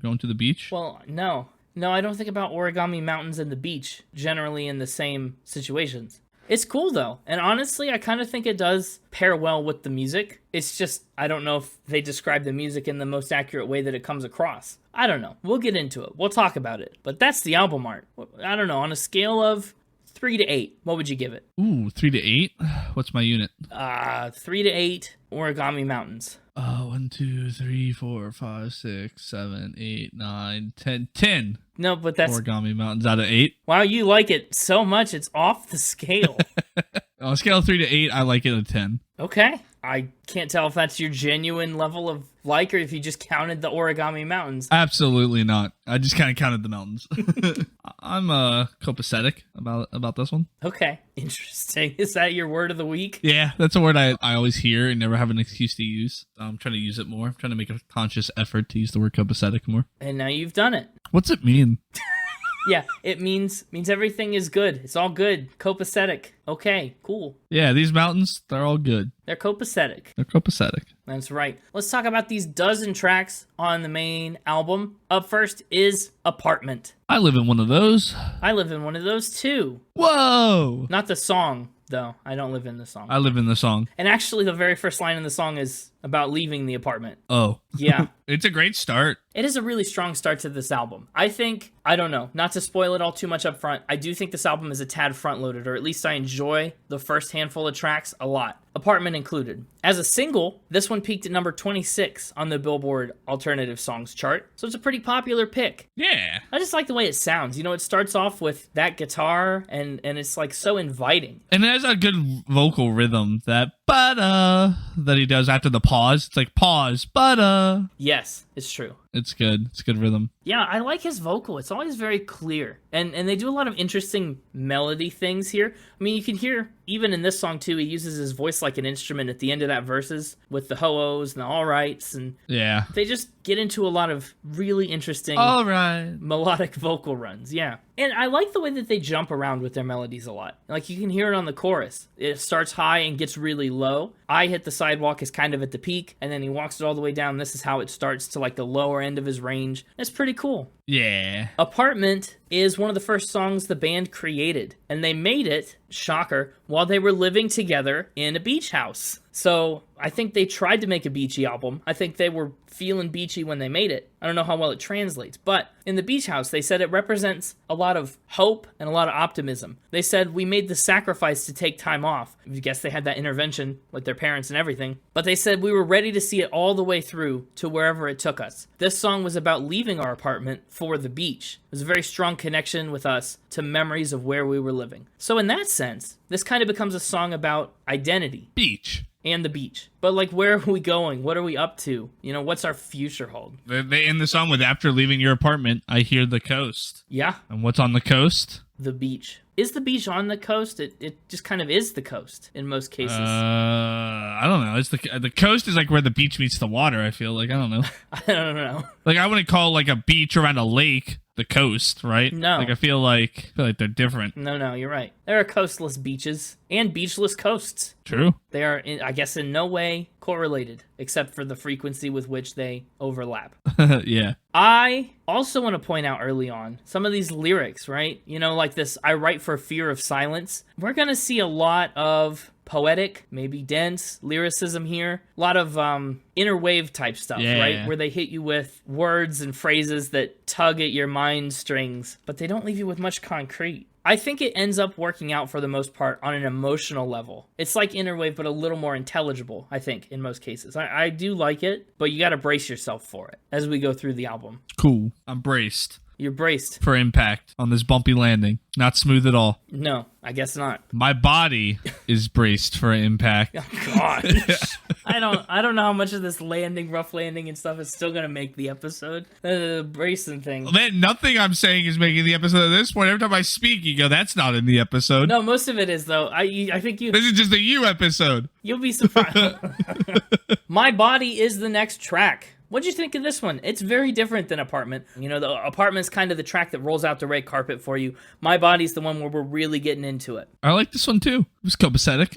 going to the beach? Well, no. No, I don't think about origami mountains and the beach generally in the same situations. It's cool though, and honestly, I kind of think it does pair well with the music. It's just, I don't know if they describe the music in the most accurate way that it comes across. I don't know. We'll get into it. We'll talk about it. But that's the album art. I don't know, on a scale of 3 to 8, what would you give it? Ooh, 3 to 8? What's my unit? 3 to 8 origami mountains. 1, 2, 3, 4, 5, 6, 7, 8, 9, 10. 10 No, but that's... origami mountains out of 8. Wow, you like it so much, it's off the scale. On a scale of 3 to 8, I like it a 10. Okay. I can't tell if that's your genuine level of like or if you just counted the origami mountains. Absolutely not. I just kind of counted the mountains. I'm copacetic about this one. Okay. Interesting. Is that your word of the week? Yeah, that's a word I always hear and never have an excuse to use. I'm trying to use it more. I'm trying to make a conscious effort to use the word copacetic more. And now you've done it. What's it mean? Yeah, it means everything is good. It's all good. Copacetic. Okay, cool. Yeah, these mountains, they're all good. They're copacetic. They're copacetic. That's right. Let's talk about these dozen tracks on the main album. Up first is Apartment. I live in one of those. I live in one of those too. Whoa! Not the song, though. I don't live in the song. I live in the song. And actually, the very first line in the song is about leaving the apartment. Oh. Yeah. It's a great start. It is a really strong start to this album. I think, I don't know, not to spoil it all too much up front, I do think this album is a tad front-loaded, or at least I enjoy the first handful of tracks a lot. Apartment included. As a single, this one peaked at number 26 on the Billboard Alternative Songs chart, so it's a pretty popular pick. Yeah. I just like the way it sounds. You know, it starts off with that guitar, and it's like so inviting. And it has a good vocal rhythm, that ba-da that he does after the pause. It's like pause, ba-da. Yes, it's true. It's good. It's good rhythm. Yeah, I like his vocal. It's always very clear. And they do a lot of interesting melody things here. I mean, you can hear, even in this song too, he uses his voice like an instrument at the end of that verses with the ho-ohs and the all-rights. And Yeah. they just get into a lot of really interesting All right. melodic vocal runs. Yeah. And I like the way that they jump around with their melodies a lot. Like, you can hear it on the chorus. It starts high and gets really low. I Hit the Sidewalk is kind of at the peak, and then he walks it all the way down. This is how it starts to, like, the lower end of his range. It's pretty cool. Yeah. Apartment is one of the first songs the band created, and they made it, shocker, while they were living together in a beach house. So I think they tried to make a beachy album. I think they were feeling beachy when they made it. I don't know how well it translates, but in the beach house, they said it represents a lot of hope and a lot of optimism. They said, we made the sacrifice to take time off. I guess they had that intervention with their parents and everything, but they said we were ready to see it all the way through to wherever it took us. This song was about leaving our apartment for the beach. It was a very strong connection with us to memories of where we were living. So in that sense, this kind of becomes a song about identity. Beach. And the beach. But, like, where are we going? What are we up to? You know, what's our future hold? They end the song with, after leaving your apartment, I hear the coast. Yeah. And what's on the coast? The beach. Is the beach on the coast? It just kind of is the coast in most cases. I don't know. It's the coast is like where the beach meets the water, I feel like. I don't know. I don't know. Like, I wouldn't call, like, a beach around a lake the coast, right? No. Like, I feel like they're different. No, you're right. There are coastless beaches and beachless coasts. True. They are, I guess, in no way correlated, except for the frequency with which they overlap. Yeah. I also want to point out early on some of these lyrics, right? You know, like this, I write for fear of silence. We're going to see a lot of poetic, maybe dense lyricism here. A lot of inner wave type stuff, Yeah. right? Where they hit you with words and phrases that tug at your mind strings, but they don't leave you with much concrete. I think it ends up working out for the most part on an emotional level. It's like Inner Wave, but a little more intelligible, I think, in most cases. I do like it, but you got to brace yourself for it as we go through the album. Cool. I'm braced. You're braced. For impact on this bumpy landing. Not smooth at all. No, I guess not. My body is braced for impact. Oh, gosh. I don't know how much of this rough landing and stuff is still going to make the episode. The bracing thing. Man, nothing I'm saying is making the episode at this point. Every time I speak, you go, that's not in the episode. No, most of it is, though. I think you... This is just a you episode. You'll be surprised. My Body is the next track. What'd you think of this one? It's very different than Apartment. You know, the Apartment's kind of the track that rolls out the red carpet for you. My Body's the one where we're really getting into it. I like this one too. It was copacetic.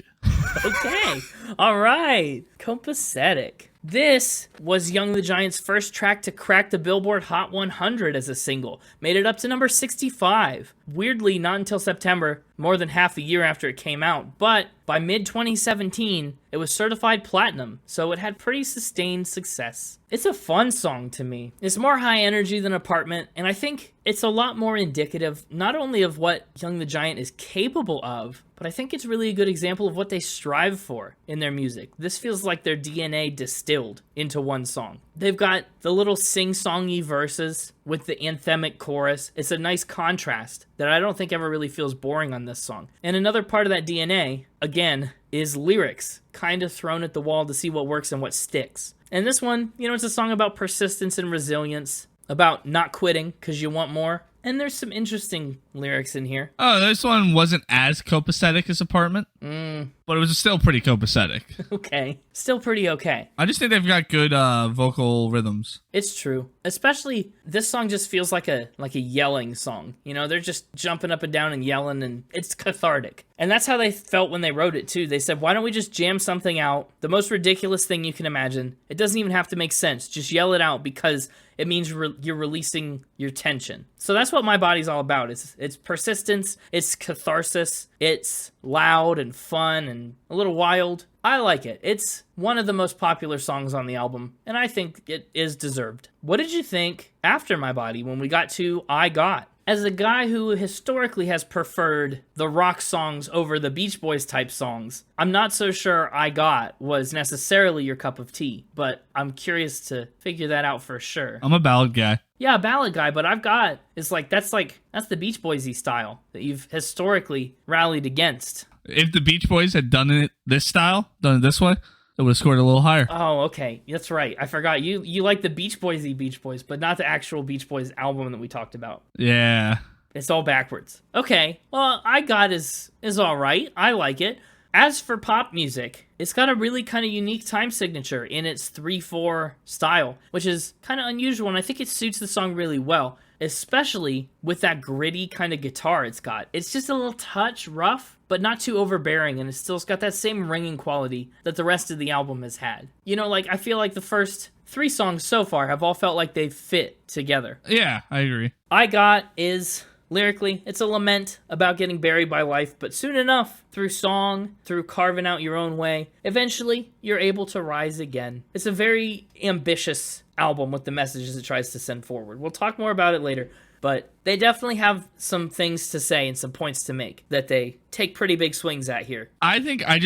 Okay. All right. Copacetic. This was Young the Giant's first track to crack the Billboard Hot 100 as a single. Made it up to number 65. Weirdly, not until September, more than half a year after it came out. But by mid-2017, it was certified platinum, so it had pretty sustained success. It's a fun song to me. It's more high energy than Apartment, and I think it's a lot more indicative not only of what Young the Giant is capable of, but I think it's really a good example of what they strive for in their music. This feels like their DNA distilled into one song. They've got the little sing-songy verses with the anthemic chorus. It's a nice contrast that I don't think ever really feels boring on this song. And another part of that DNA, again, is lyrics, kind of thrown at the wall to see what works and what sticks. And this one, you know, it's a song about persistence and resilience, about not quitting because you want more. And there's some interesting lyrics in here. Oh, this one wasn't as copacetic as Apartment, but it was still pretty copacetic. Okay. Still pretty okay. I just think they've got good vocal rhythms. It's true. Especially, this song just feels like a yelling song. You know, they're just jumping up and down and yelling, and it's cathartic. And that's how they felt when they wrote it, too. They said, why don't we just jam something out? The most ridiculous thing you can imagine. It doesn't even have to make sense. Just yell it out because it means you're releasing your tension. So that's what My Body's all about. It's persistence, it's catharsis, it's loud and fun and a little wild. I like it. It's one of the most popular songs on the album, and I think it is deserved. What did you think after My Body when we got to I Got? As a guy who historically has preferred the rock songs over the Beach Boys type songs, I'm not so sure I Got was necessarily your cup of tea, but I'm curious to figure that out for sure. I'm a ballad guy. Yeah, a ballad guy, but I've Got is that's the Beach Boys-y style that you've historically rallied against. If the Beach Boys had done it this style, done it this way, it would have scored a little higher. Oh, okay. That's right. I forgot. You like the Beach Boys-y Beach Boys, but not the actual Beach Boys album that we talked about. Yeah. It's all backwards. Okay. Well, I Got is all right. I like it. As for pop music, it's got a really kind of unique time signature in its 3/4 style, which is kind of unusual, and I think it suits the song really well, especially with that gritty kind of guitar it's got. It's just a little touch rough, but not too overbearing, and it's still got that same ringing quality that the rest of the album has had. You know, I feel like the first 3 songs so far have all felt like they fit together. Yeah, I agree. I Got is... lyrically, it's a lament about getting buried by life, but soon enough, through song, through carving out your own way, eventually, you're able to rise again. It's a very ambitious album with the messages it tries to send forward. We'll talk more about it later, but they definitely have some things to say and some points to make that they take pretty big swings at here. I think I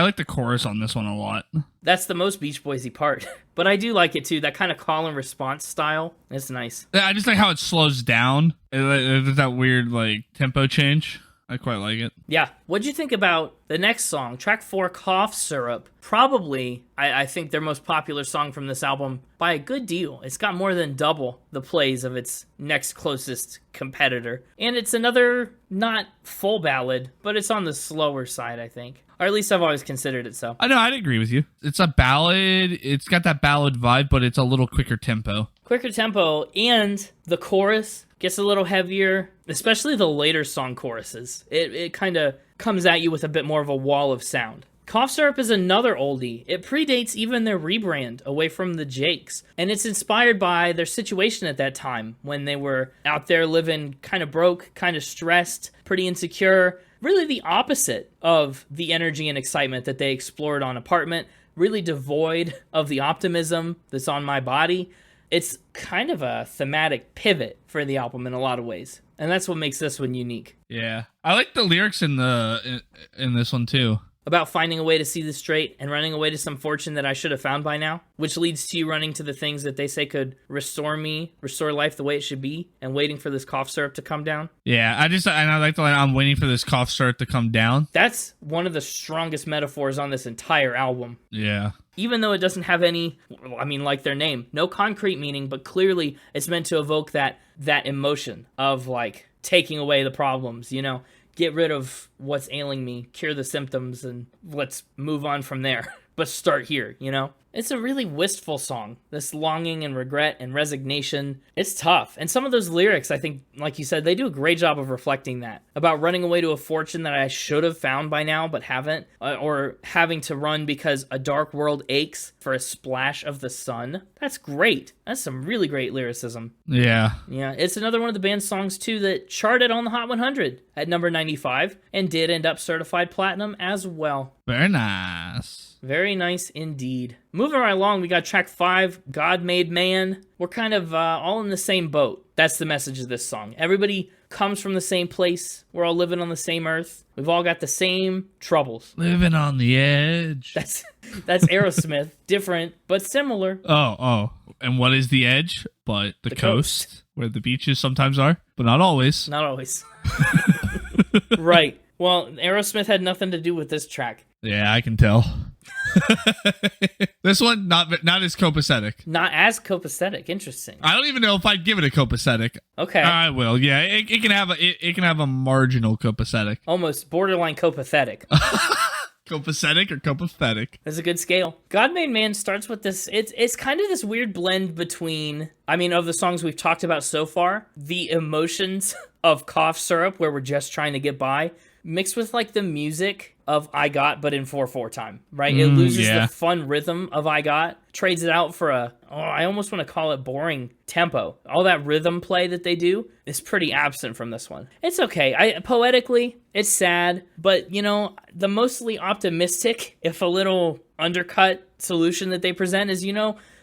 like the chorus on this one a lot. That's the most Beach Boys-y part, but I do like it too. That kind of call and response style, it's nice. Yeah, I just like how it slows down. There's that weird tempo change. I quite like it. Yeah. What'd you think about the next song, track 4, Cough Syrup? Probably, I think, their most popular song from this album by a good deal. It's got more than double the plays of its next closest competitor. And it's another not full ballad, but it's on the slower side, I think. Or at least I've always considered it so. I know, I'd agree with you. It's a ballad. It's got that ballad vibe, but it's a little quicker tempo. Quicker tempo, and the chorus gets a little heavier, especially the later song choruses. It kind of comes at you with a bit more of a wall of sound. Cough Syrup is another oldie. It predates even their rebrand away from the Jakes, and it's inspired by their situation at that time when they were out there living kind of broke, kind of stressed, pretty insecure. Really the opposite of the energy and excitement that they explored on Apartment, really devoid of the optimism that's on My Body. It's kind of a thematic pivot for the album in a lot of ways. And that's what makes this one unique. Yeah. I like the lyrics in this one too. About finding a way to see the straight and running away to some fortune that I should have found by now, which leads to you running to the things that they say could restore life the way it should be, and waiting for this cough syrup to come down. Yeah, I like the line, I'm waiting for this cough syrup to come down. That's one of the strongest metaphors on this entire album. Yeah. Even though it doesn't have any, like their name, no concrete meaning, but clearly it's meant to evoke that emotion of, like, taking away the problems, get rid of what's ailing me, cure the symptoms, and let's move on from there. But start here, It's a really wistful song. This longing and regret and resignation. It's tough. And some of those lyrics, I think, like you said, they do a great job of reflecting that. About running away to a fortune that I should have found by now, but haven't. Or having to run because a dark world aches for a splash of the sun. That's great. That's some really great lyricism. Yeah. Yeah, it's another one of the band's songs, too, that charted on the Hot 100 at number 95 and did end up certified platinum as well. Very nice. Very nice indeed. Moving right along, we got track 5, God Made Man. We're kind of all in the same boat. That's the message of this song. Everybody comes from the same place. We're all living on the same earth. We've all got the same troubles. Living on the edge. That's Aerosmith. Different, but similar. Oh. And what is the edge? But the coast, where the beaches sometimes are, but not always. Not always. Right. Well, Aerosmith had nothing to do with this track. Yeah, I can tell. This one, not as copacetic. Not as copacetic. Interesting. I don't even know if I'd give it a copacetic. Okay. I will. Yeah, it can have a marginal copacetic. Almost borderline copacetic. Copacetic or copacetic? That's a good scale. God Made Man starts with this. It's kind of this weird blend between, of the songs we've talked about so far, the emotions of cough syrup, where we're just trying to get by, mixed with like the music of I Got, but in 4/4 time, right? It loses the fun rhythm of I Got, trades it out for I almost want to call it boring tempo. All that rhythm play that they do is pretty absent from this one. It's okay. Poetically, it's sad, but the mostly optimistic, if a little undercut solution that they present is,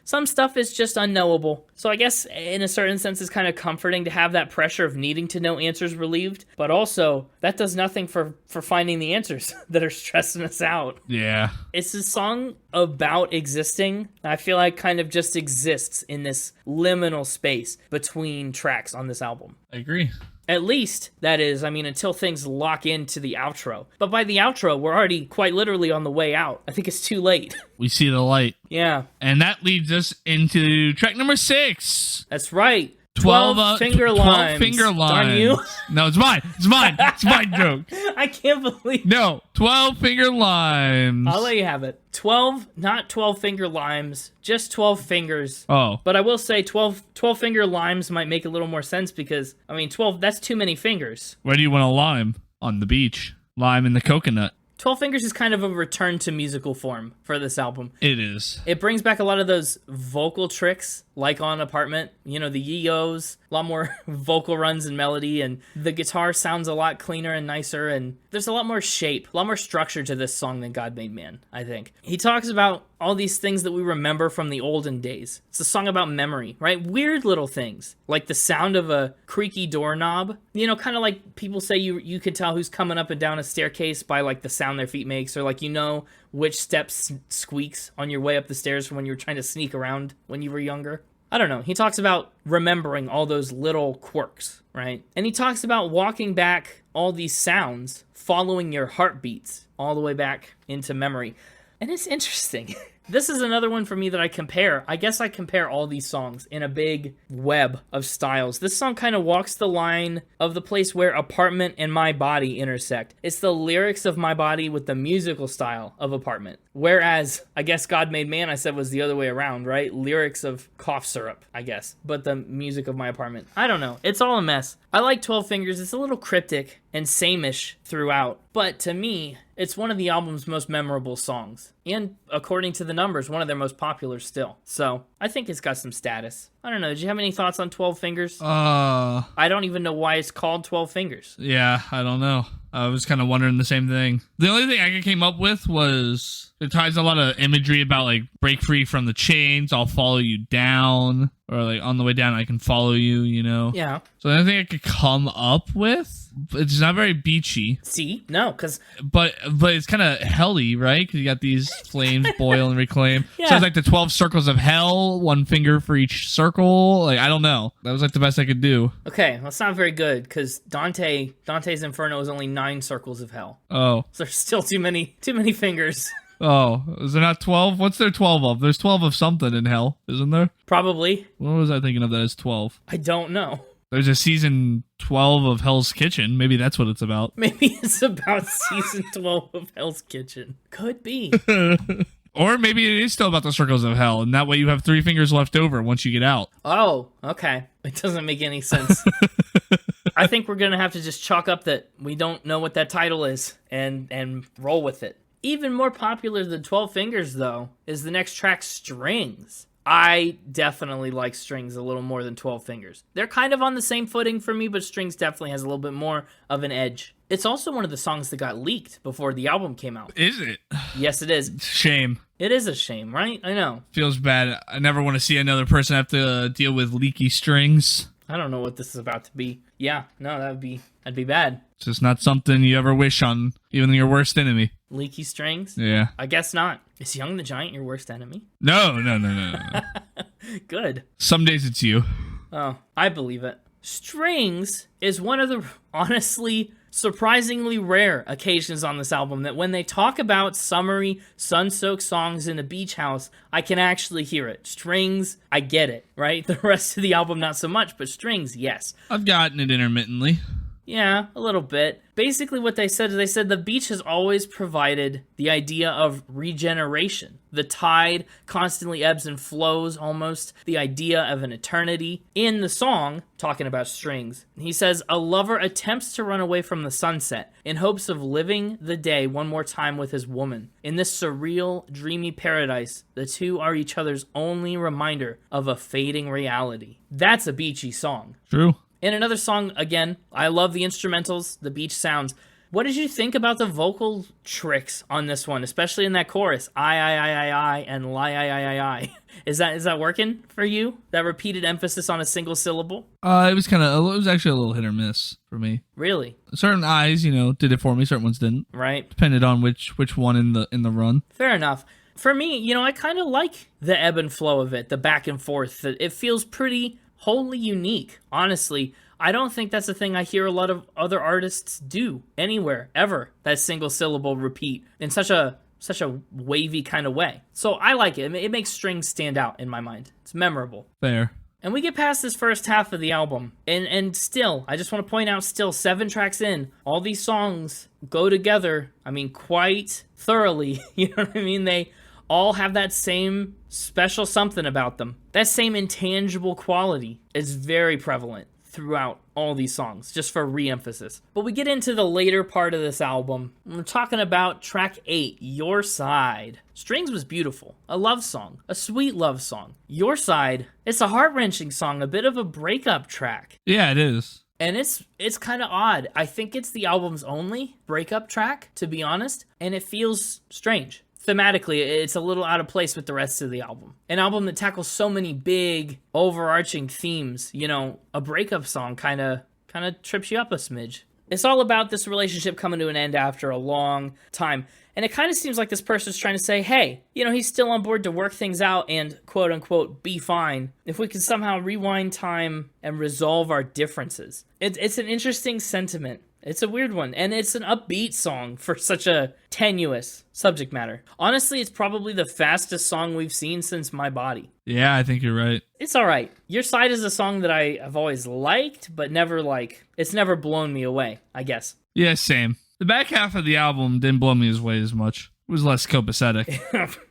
some stuff is just unknowable. So I guess in a certain sense it's kind of comforting to have that pressure of needing to know answers relieved, but also that does nothing for finding the answers that are stressing us out. Yeah. It's a song about existing. I feel like kind of just exists in this liminal space between tracks on this album. I agree. At least, that is, until things lock into the outro. But by the outro, we're already quite literally on the way out. I think it's too late. We see the light. Yeah. And that leads us into track number 6. That's right. 12 finger limes. 12 finger limes. Darn you. No, it's mine. It's my joke. I can't believe. No, 12 finger limes. I'll let you have it. 12, not 12 finger limes, just 12 fingers. Oh. But I will say 12 finger limes might make a little more sense because, 12, that's too many fingers. Where do you want a lime? On the beach. Lime in the coconut. 12 Fingers is kind of a return to musical form for this album. It is. It brings back a lot of those vocal tricks, like on Apartment. The yee-ohs, a lot more vocal runs and melody, and the guitar sounds a lot cleaner and nicer, and there's a lot more shape, a lot more structure to this song than God Made Man, I think. He talks about all these things that we remember from the olden days. It's a song about memory, right? Weird little things, like the sound of a creaky doorknob. Kind of like people say you can tell who's coming up and down a staircase by like the sound their feet makes, or like which step squeaks on your way up the stairs from when you were trying to sneak around when you were younger. I don't know. He talks about remembering all those little quirks, right? And he talks about walking back all these sounds, following your heartbeats all the way back into memory. And it's interesting. This is another one for me that I compare. I guess I compare all these songs in a big web of styles. This song kind of walks the line of the place where Apartment and My Body intersect. It's the lyrics of My Body with the musical style of Apartment. Whereas, I guess God Made Man, I said, was the other way around, right? Lyrics of Cough Syrup, I guess. But the music of My Apartment. I don't know. It's all a mess. I like 12 Fingers. It's a little cryptic and same-ish throughout. But to me, it's one of the album's most memorable songs. And according to the numbers, one of their most popular still. So I think it's got some status. I don't know. Did you have any thoughts on 12 Fingers? Uh, I don't even know why it's called 12 Fingers. yeah, I don't know. I was kind of wondering the same thing. The only thing I came up with was it ties a lot of imagery about like break free from the chains, I'll follow you down, or like on the way down I can follow you, you know? Yeah. So the only thing I could come up with, it's not very beachy. See? No, because... But it's kind of helly, right? Because you got these flames boil and reclaim. Yeah. So it's like the 12 circles of hell, one finger for each circle. Like, I don't know. That was like the best I could do. Okay, well, it's not very good, because Dante's Inferno is only 9 circles of hell. Oh. So there's still too many fingers. Oh, is there not 12? What's there 12 of? There's 12 of something in hell, isn't there? Probably. What was I thinking of that as 12? I don't know. There's a season 12 of Hell's Kitchen. Maybe that's what it's about. Maybe it's about season 12 of Hell's Kitchen. Could be. Or maybe it is still about the circles of hell, and that way you have 3 fingers left over once you get out. Oh, okay. It doesn't make any sense. I think we're going to have to just chalk up that we don't know what that title is and roll with it. Even more popular than 12 Fingers, though, is the next track, Strings. I definitely like Strings a little more than 12 Fingers. They're kind of on the same footing for me, but Strings definitely has a little bit more of an edge. It's also one of the songs that got leaked before the album came out. Is it? Yes, it is. Shame. It is a shame, right? I know. Feels bad. I never want to see another person have to deal with leaky strings. I don't know what this is about to be. Yeah, no, that'd be bad. It's just not something you ever wish on even your worst enemy. Leaky strings? Yeah. I guess not. Is Young the Giant your worst enemy? No. Good. Some days it's you. Oh, I believe it. Strings is one of the honestly surprisingly rare occasions on this album that when they talk about summery, sun-soaked songs in a beach house, I can actually hear it. Strings, I get it, right? The rest of the album, not so much, but Strings, yes. I've gotten it intermittently. Yeah, a little bit. Basically what they said is they said the beach has always provided the idea of regeneration. The tide constantly ebbs and flows almost. The idea of an eternity. In the song, talking about Strings, he says, a lover attempts to run away from the sunset in hopes of living the day one more time with his woman. In this surreal, dreamy paradise, the two are each other's only reminder of a fading reality. That's a beachy song. True. In another song, again, I love the instrumentals, the beach sounds. What did you think about the vocal tricks on this one, especially in that chorus? I, and lie, I. Is that working for you? That repeated emphasis on a single syllable? It was actually a little hit or miss for me. Really? Certain eyes, did it for me. Certain ones didn't. Right. Depended on which one in the run. Fair enough. For me, I kind of like the ebb and flow of it, the back and forth. It feels pretty wholly unique. Honestly, I don't think that's a thing I hear a lot of other artists do anywhere, ever. That single syllable repeat in such a wavy kind of way. So I like it. It makes Strings stand out in my mind. It's memorable. Fair. And we get past this first half of the album, and still, I just want to point out, still 7 tracks in, all these songs go together, quite thoroughly. You know what I mean? They all have that same special something about them. That same intangible quality is very prevalent throughout all these songs, just for re-emphasis. But we get into the later part of this album. We're talking about track 8, Your Side. Strings was beautiful. A love song. A sweet love song. Your Side, it's a heart-wrenching song, a bit of a breakup track. Yeah, it is. And it's kind of odd. I think it's the album's only breakup track, to be honest, and it feels strange. Thematically, it's a little out of place with the rest of the album. An album that tackles so many big, overarching themes, a breakup song kind of trips you up a smidge. It's all about this relationship coming to an end after a long time. And it kind of seems like this person's trying to say, hey, he's still on board to work things out and, quote unquote, be fine. If we can somehow rewind time and resolve our differences. It's an interesting sentiment. It's a weird one, and it's an upbeat song for such a tenuous subject matter. Honestly, it's probably the fastest song we've seen since My Body. Yeah, I think you're right. It's all right. Your Side is a song that I have always liked, but it's never blown me away, I guess. Yeah, same. The back half of the album didn't blow me away as much. It was less copacetic.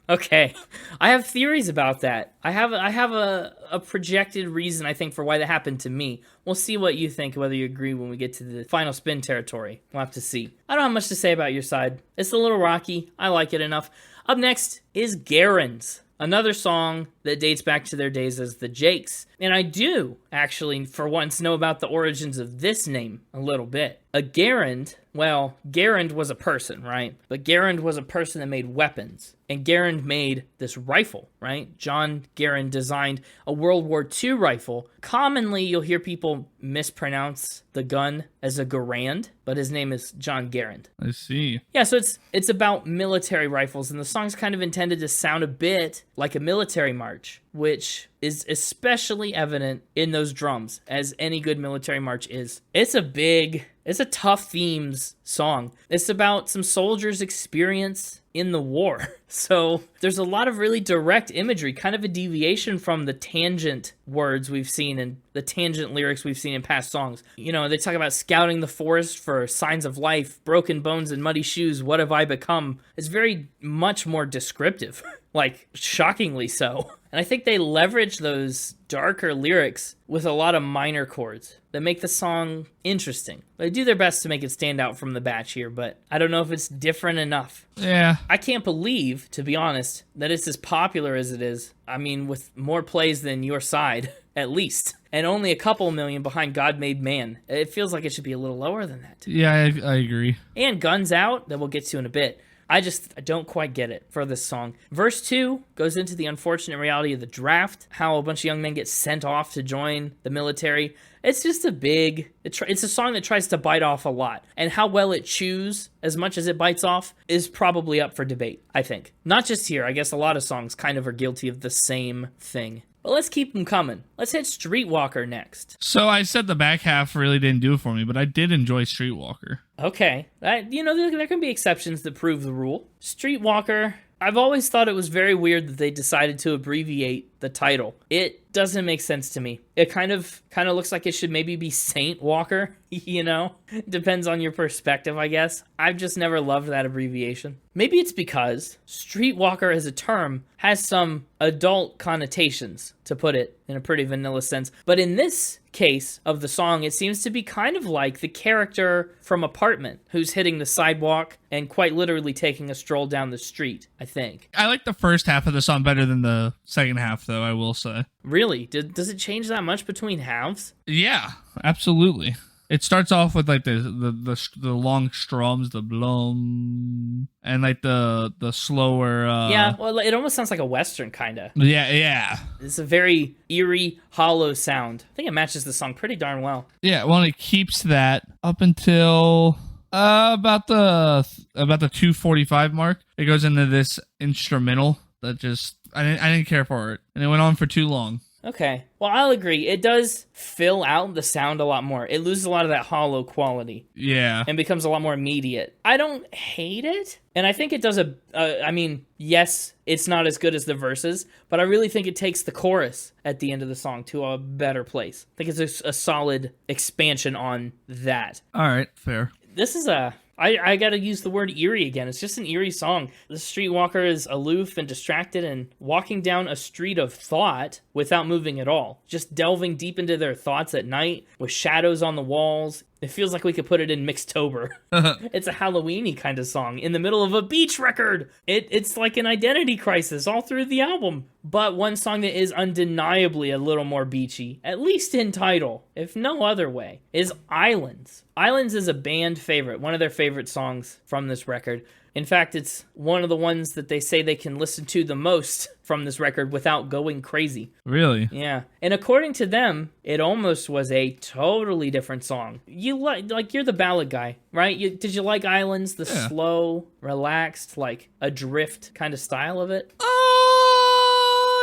Okay. I have theories about that. I have a projected reason, I think, for why that happened to me. We'll see what you think, whether you agree when we get to the final spin territory. We'll have to see. I don't have much to say about Your Side. It's a little rocky. I like it enough. Up next is Garens. Another song that dates back to their days as the Jakes. And I do, actually, for once, know about the origins of this name a little bit. A Garand, well, Garand was a person, right? But Garand was a person that made weapons. And Garand made this rifle, right? John Garand designed a World War II rifle. Commonly, you'll hear people mispronounce the gun as a Garand, but his name is John Garand. I see. Yeah, so it's about military rifles, and the song's kind of intended to sound a bit like a military march, which is especially evident in those drums, as any good military march is. It's a tough themes song. It's about some soldiers' experience in the war. So there's a lot of really direct imagery, kind of a deviation from the tangent words we've seen and the tangent lyrics we've seen in past songs. You know, they talk about scouting the forest for signs of life, broken bones and muddy shoes, what have I become? It's very much more descriptive, like shockingly so. And I think they leverage those darker lyrics with a lot of minor chords that make the song interesting. They do their best to make it stand out from the batch here, but I don't know if it's different enough. Yeah. I can't believe, to be honest, that it's as popular as it is. I mean, with more plays than Your Side, at least. And only a couple million behind God Made Man. It feels like it should be a little lower than that. Yeah, I agree. And Guns Out, that we'll get to in a bit. I don't quite get it for this song. Verse 2 goes into the unfortunate reality of the draft, how a bunch of young men get sent off to join the military. It's just it's a song that tries to bite off a lot. And how well it chews, as much as it bites off, is probably up for debate, I think. Not just here, I guess a lot of songs kind of are guilty of the same thing. But let's keep them coming. Let's hit Streetwalker next. So I said the back half really didn't do it for me, but I did enjoy Streetwalker. Okay. There can be exceptions that prove the rule. Streetwalker, I've always thought it was very weird that they decided to abbreviate the title. It doesn't make sense to me. It kind of looks like it should maybe be Saint Walker, you know? Depends on your perspective, I guess. I've just never loved that abbreviation. Maybe it's because Streetwalker as a term has some adult connotations, to put it in a pretty vanilla sense. But in this case of the song, it seems to be kind of like the character from Apartment who's hitting the sidewalk and quite literally taking a stroll down the street, I think. I like the first half of the song better than the second half, though, I will say. Really? Does it change that much between halves? Yeah, absolutely. It starts off with like the long strums, the blum, and like the slower. Yeah, well, it almost sounds like a Western kind of. Yeah. It's a very eerie, hollow sound. I think it matches the song pretty darn well. Yeah, well, it keeps that up until about the 2:45 mark. It goes into this instrumental that just I didn't care for it, and it went on for too long. Okay. Well, I'll agree. It does fill out the sound a lot more. It loses a lot of that hollow quality. Yeah. And becomes a lot more immediate. I don't hate it. And I think it does yes, it's not as good as the verses, but I really think it takes the chorus at the end of the song to a better place. I think it's a solid expansion on that. All right, fair. This is I gotta use the word eerie again. It's just an eerie song. The streetwalker is aloof and distracted and walking down a street of thought without moving at all. Just delving deep into their thoughts at night with shadows on the walls. It feels like we could put it in Mixtober. It's a Halloween-y kind of song in the middle of a beach record. It's like an identity crisis all through the album. But one song that is undeniably a little more beachy, at least in title, if no other way, is Islands. Islands is a band favorite, one of their favorite songs from this record. In fact, it's one of the ones that they say they can listen to the most from this record without going crazy. Really? Yeah. And according to them, it almost was a totally different song. You you're the ballad guy, right? Did you like Islands, the slow, relaxed, like adrift kind of style of it?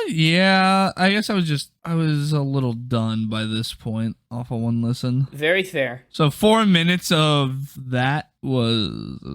Yeah, I guess I was a little done by this point off of one listen. Very fair. So 4 minutes of that was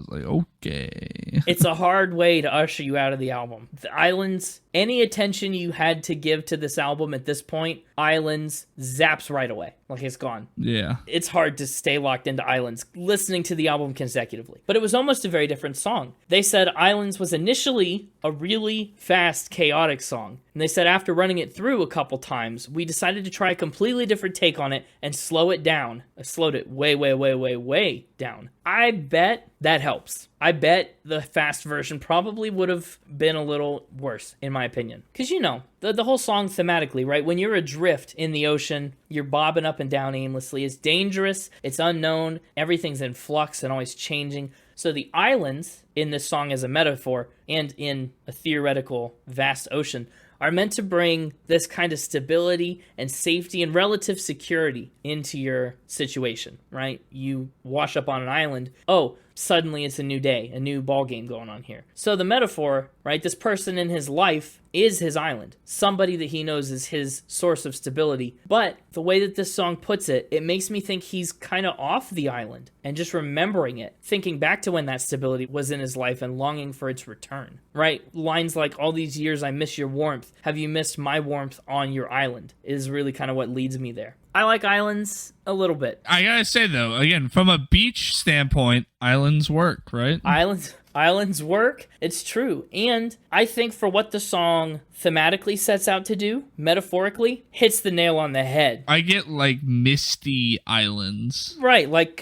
like, okay. It's a hard way to usher you out of the album. The Islands, any attention you had to give to this album at this point, Islands zaps right away. Like it's gone. Yeah. It's hard to stay locked into Islands listening to the album consecutively. But it was almost a very different song. They said Islands was initially a really fast, chaotic song. And they said after running it through a couple times, we decided to try a completely different take on it and slow it down. I slowed it way, way, way, way, way down. I bet that helps. I bet the fast version probably would have been a little worse, in my opinion. Because, the whole song thematically, right? When you're adrift in the ocean, you're bobbing up and down aimlessly. It's dangerous. It's unknown. Everything's in flux and always changing. So the islands in this song as a metaphor and in a theoretical vast ocean are meant to bring this kind of stability and safety and relative security into your situation, right? You wash up on an island. Oh, suddenly it's a new day, a new ball game going on here. So the metaphor, right? This person in his life is his island, somebody that he knows is his source of stability. But the way that this song puts it, it makes me think he's kind of off the island and just remembering it, thinking back to when that stability was in his life and longing for its return, right? Lines like, all these years I miss your warmth. Have you missed my warmth on your island? Is really kind of what leads me there. I like islands a little bit. I gotta say, though, again, from a beach standpoint, islands work, right? Islands work. It's true. And I think for what the song thematically sets out to do, metaphorically, hits the nail on the head. I get like misty islands. Right, like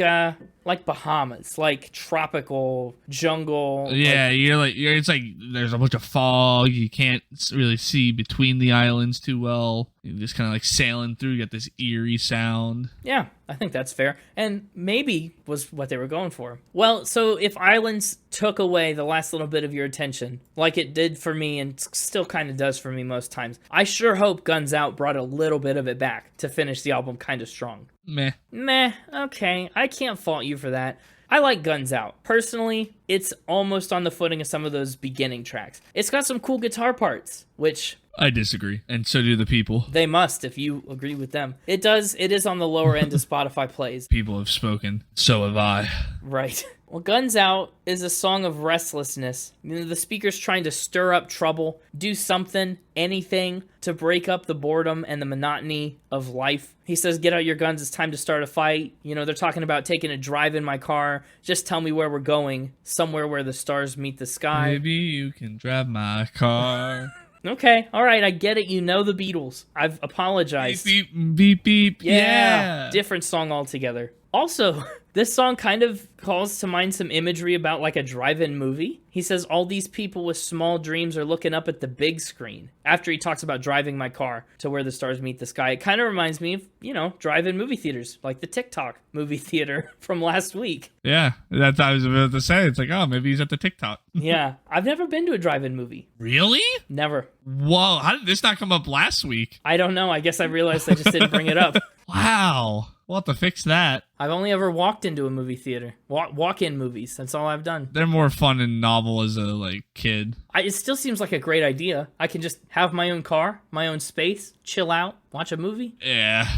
Bahamas, like tropical jungle. Yeah, it's like there's a bunch of fog. You can't really see between the islands too well. You're just kind of like sailing through. You got this eerie sound. Yeah, I think that's fair. And maybe was what they were going for. Well, so if islands took away the last little bit of your attention, like it did for me and still kind of does for me most times, I sure hope Guns Out brought a little bit of it back to finish the album kind of strong. Meh, okay, I can't fault you for that. I like Guns Out. Personally, it's almost on the footing of some of those beginning tracks. It's got some cool guitar parts, which... I disagree, and so do the people. They must, if you agree with them. It is on the lower end of Spotify plays. People have spoken. So have I. Right. Well, Guns Out is a song of restlessness. The speaker's trying to stir up trouble, do something, anything, to break up the boredom and the monotony of life. He says, get out your guns, it's time to start a fight. They're talking about taking a drive in my car. Just tell me where we're going, somewhere where the stars meet the sky. Maybe you can drive my car. Okay, all right, I get it. You know the Beatles. I've apologized. Beep, beep, beep, beep. Yeah. Different song altogether. Also, this song kind of calls to mind some imagery about like a drive-in movie. He says, all these people with small dreams are looking up at the big screen. After he talks about driving my car to where the stars meet the sky, it kind of reminds me of, drive-in movie theaters, like the TikTok movie theater from last week. Yeah, that's what I was about to say. It's like, oh, maybe he's at the TikTok. Yeah, I've never been to a drive-in movie. Really? Never. Whoa, how did this not come up last week? I don't know. I guess I realized I just didn't bring it up. Wow. We'll have to fix that. I've only ever walked into a movie theater. Walk-in movies. That's all I've done. They're more fun and novel as a kid. It still seems like a great idea. I can just have my own car, my own space, chill out, watch a movie. Yeah.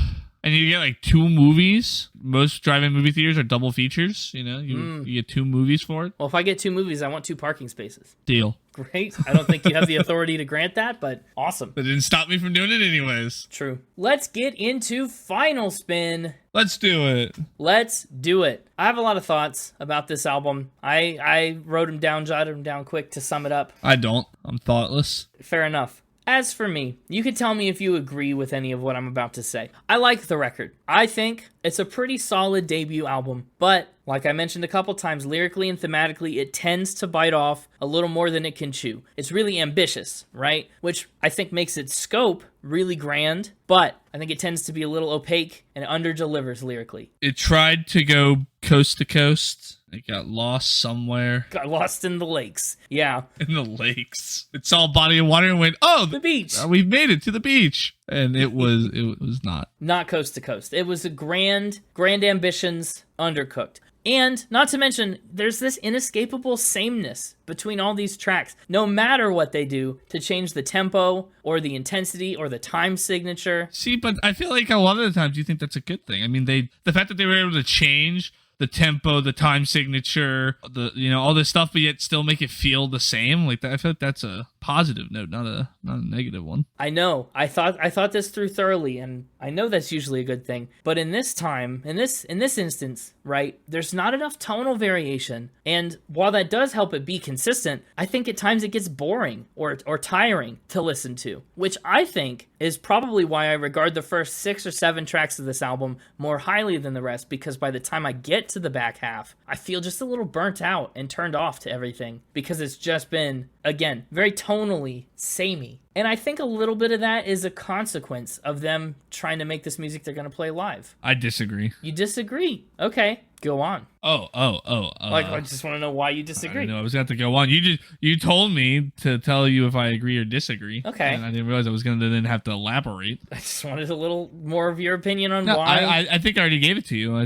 And you get 2 movies. Most drive-in movie theaters are double features. You get 2 movies for it. Well, if I get 2 movies, I want 2 parking spaces. Deal. Great. I don't think you have the authority to grant that, but awesome. That didn't stop me from doing it anyways. True. Let's get into Final Spin. Let's do it. Let's do it. I have a lot of thoughts about this album. I wrote them down, jotted them down quick to sum it up. I don't. I'm thoughtless. Fair enough. As for me, you can tell me if you agree with any of what I'm about to say. I like the record. I think it's a pretty solid debut album, but like I mentioned a couple times, lyrically and thematically, it tends to bite off a little more than it can chew. It's really ambitious, right? Which I think makes its scope really grand, but I think it tends to be a little opaque and under-delivers lyrically. It tried to go coast to coast. It got lost somewhere. Got lost in the lakes. Yeah. In the lakes. It saw a body of water and went, oh, the beach. We've made it to the beach. And it was not. Not coast to coast. It was a grand ambitions undercooked. And not to mention, there's this inescapable sameness between all these tracks, no matter what they do to change the tempo or the intensity or the time signature. See, but I feel like a lot of the times you think that's a good thing. I mean, the fact that they were able to change the tempo, the time signature, all this stuff, but yet still make it feel the same. Like that, I feel like that's a positive note, not a negative one. I know. I thought this through thoroughly, and I know that's usually a good thing. But in this time, in this instance, right, there's not enough tonal variation. And while that does help it be consistent, I think at times it gets boring or tiring to listen to, which I think is probably why I regard the first 6 or 7 tracks of this album more highly than the rest, because by the time I get get to the back half, I feel just a little burnt out and turned off to everything because it's just been, again, very tonally samey. And I think a little bit of that is a consequence of them trying to make this music they're going to play live. I disagree. You disagree? Okay, go on. I just want to know why you disagree. I know I was going to have to go on. You told me to tell you if I agree or disagree. Okay. And I didn't realize I was going to then have to elaborate. I just wanted a little more of your opinion on why. I think I already gave it to you.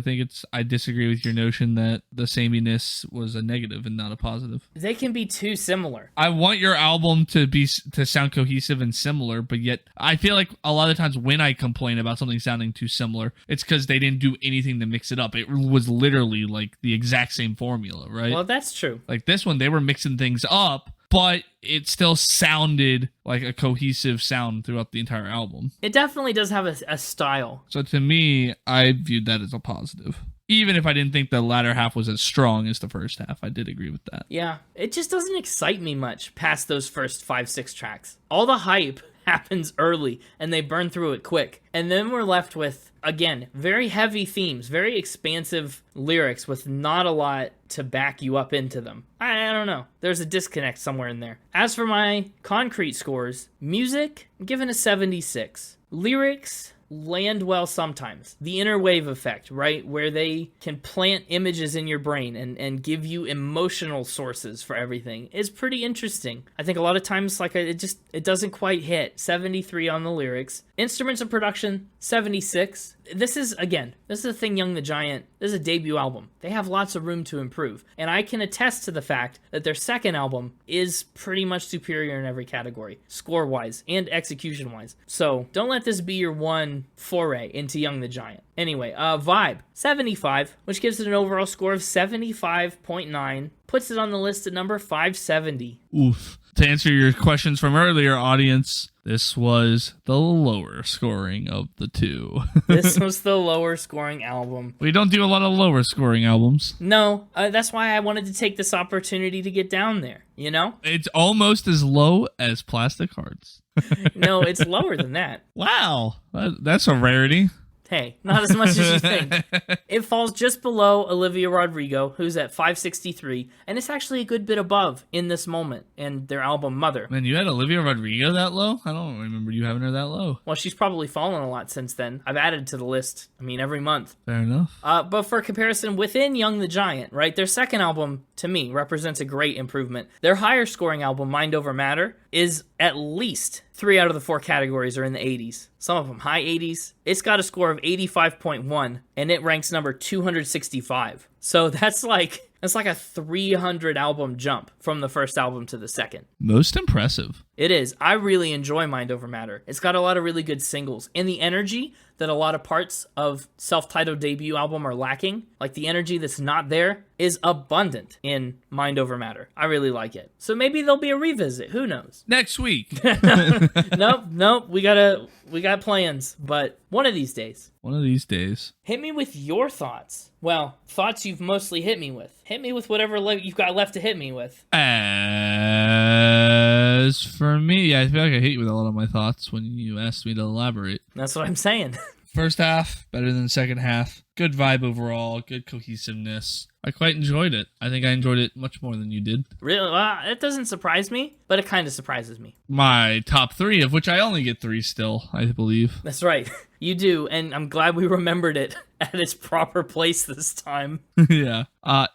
I disagree with your notion that the sameness was a negative and not a positive. They can be too similar. I want your album to sound cohesive and similar, but yet I feel like a lot of times when I complain about something sounding too similar, it's because they didn't do anything to mix it up. It was literally like the exact same formula, right? Well, that's true. Like this one, they were mixing things up, but it still sounded like a cohesive sound throughout the entire album. It definitely does have a style. So to me, I viewed that as a positive. Even if I didn't think the latter half was as strong as the first half, I did agree with that. Yeah, it just doesn't excite me much past those first 5-6 tracks. All the hype happens early, and they burn through it quick. And then we're left with, again, very heavy themes, very expansive lyrics with not a lot to back you up into them. I don't know. There's a disconnect somewhere in there. As for my concrete scores, music, I'm giving a 76. Lyrics land well sometimes. The inner wave effect, right? Where they can plant images in your brain and give you emotional sources for everything is pretty interesting. I think a lot of times it doesn't quite hit. 73 on the lyrics. Instruments and production, 76. This is the thing, Young the Giant, this is a debut album. They have lots of room to improve. And I can attest to the fact that their second album is pretty much superior in every category, score-wise and execution-wise. So don't let this be your one foray into Young the Giant. Anyway, Vibe, 75, which gives it an overall score of 75.9, puts it on the list at number 570. Oof. To answer your questions from earlier, audience, this was the lower scoring of the two. This was the lower scoring album. We don't do a lot of lower scoring albums. No, that's why I wanted to take this opportunity to get down there, you know? It's almost as low as Plastic Hearts. No, it's lower than that. Wow, that's a rarity. Hey, not as much as you think. It falls just below Olivia Rodrigo, who's at 563, and it's actually a good bit above In This Moment and their album Mother. Man, you had Olivia Rodrigo that low? I don't remember you having her that low. Well, she's probably fallen a lot since then. I've added to the list, every month. Fair enough. But for comparison, within Young the Giant, right, their second album, to me, represents a great improvement. Their higher scoring album, Mind Over Matter, is at least 3 out of the 4 categories are in the 80s. Some of them high 80s. It's got a score of 85.1, and it ranks number 265. So that's like a 300 album jump from the first album to the second. Most impressive. It is. I really enjoy Mind Over Matter. It's got a lot of really good singles. And the energy that a lot of parts of self-titled debut album are lacking, like the energy that's not there, is abundant in Mind Over Matter. I really like it. So maybe there'll be a revisit. Who knows? Next week. Nope. We got plans, but one of these days. One of these days. Hit me with your thoughts. Well, thoughts you've mostly hit me with. Hit me with whatever you've got left to hit me with. As for me, I feel like I hit you with a lot of my thoughts when you asked me to elaborate. That's what I'm saying. First half, better than the second half. Good vibe overall, good cohesiveness. I quite enjoyed it. I think I enjoyed it much more than you did. Really? Well, it doesn't surprise me, but it kind of surprises me. My top 3, of which I only get 3 still, I believe. That's right. You do, and I'm glad we remembered it at its proper place this time. Yeah.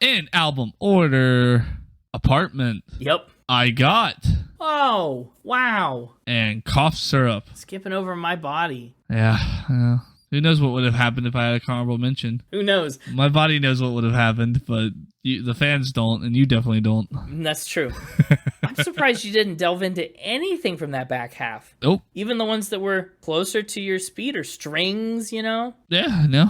In album order, Apartment. Yep. I got. Oh, wow. And Cough Syrup. Skipping over my body. Yeah. Who knows what would have happened if I had a honorable mention? Who knows? My body knows what would have happened, but the fans don't, and you definitely don't. That's true. I'm surprised you didn't delve into anything from that back half. Nope. Even the ones that were closer to your speed or strings, you know? Yeah, no.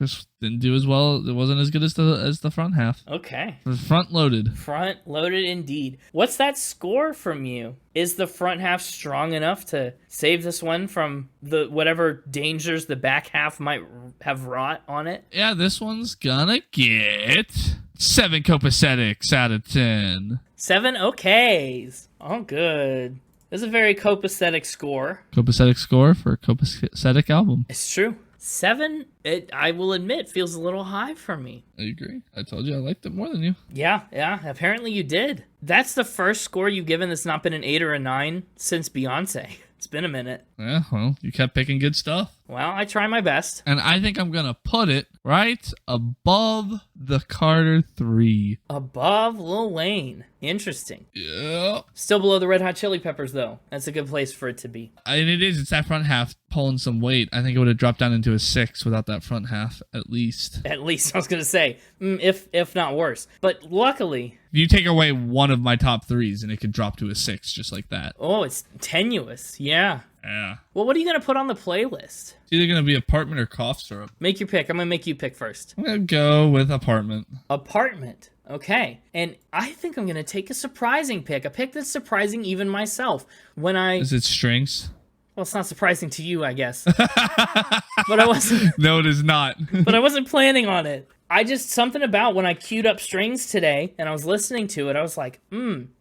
Just didn't do as well. It wasn't as good as the front half. Okay. It was front loaded. Front loaded indeed. What's that score from you? Is the front half strong enough to save this one from the whatever dangers the back half might have wrought on it? Yeah, this one's gonna get 7 copacetics out of 10. 7 okays. Oh, good. This is a very copacetic score. Copacetic score for a copacetic album. It's true. 7, I will admit, feels a little high for me. I agree. I told you I liked it more than you. Yeah, apparently you did. That's the first score you've given that's not been an 8 or a 9 since Beyonce. It's been a minute. Yeah, well, you kept picking good stuff. Well, I try my best. And I think I'm going to put it right above the Carter 3. Above Lil Wayne. Interesting. Yeah. Still below the Red Hot Chili Peppers, though. That's a good place for it to be. And it is. It's that front half pulling some weight. I think it would have dropped down into a 6 without that front half, at least. At least, I was going to say, if not worse. But luckily... You take away one of my top 3s, and it could drop to a 6 just like that. Oh, it's tenuous. Yeah. Yeah. Well, what are you going to put on the playlist? It's either going to be apartment or cough syrup. Make your pick. I'm going to make you pick first. I'm going to go with apartment. Apartment. Okay. And I think I'm going to take a surprising pick. A pick that's surprising even myself. Is it strings? Well, it's not surprising to you, I guess. But I wasn't. No, it is not. But I wasn't planning on it. Something about when I queued up strings today and I was listening to it, I was like,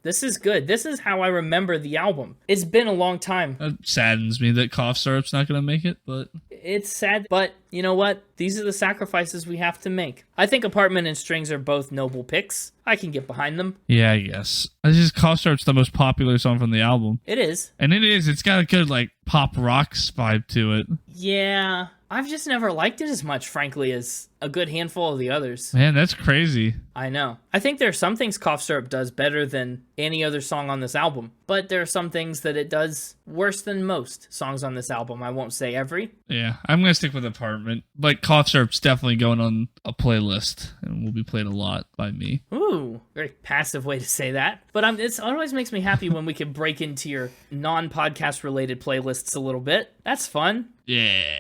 this is good. This is how I remember the album. It's been a long time. It saddens me that cough syrup's not going to make it, but... It's sad, but you know what? These are the sacrifices we have to make. I think Apartment and Strings are both noble picks. I can get behind them. Yeah, I guess. It's just cough syrup's the most popular song from the album. It is. And it is. It's got a good, pop rock vibe to it. Yeah. I've just never liked it as much, frankly, as a good handful of the others. Man, that's crazy. I know. I think there are some things Cough Syrup does better than any other song on this album, but there are some things that it does worse than most songs on this album. I won't say every. Yeah, I'm going to stick with Apartment, but Cough Syrup's definitely going on a playlist and will be played a lot by me. Ooh, very passive way to say that. But it always makes me happy when we can break into your non-podcast related playlists a little bit. That's fun. Yeah.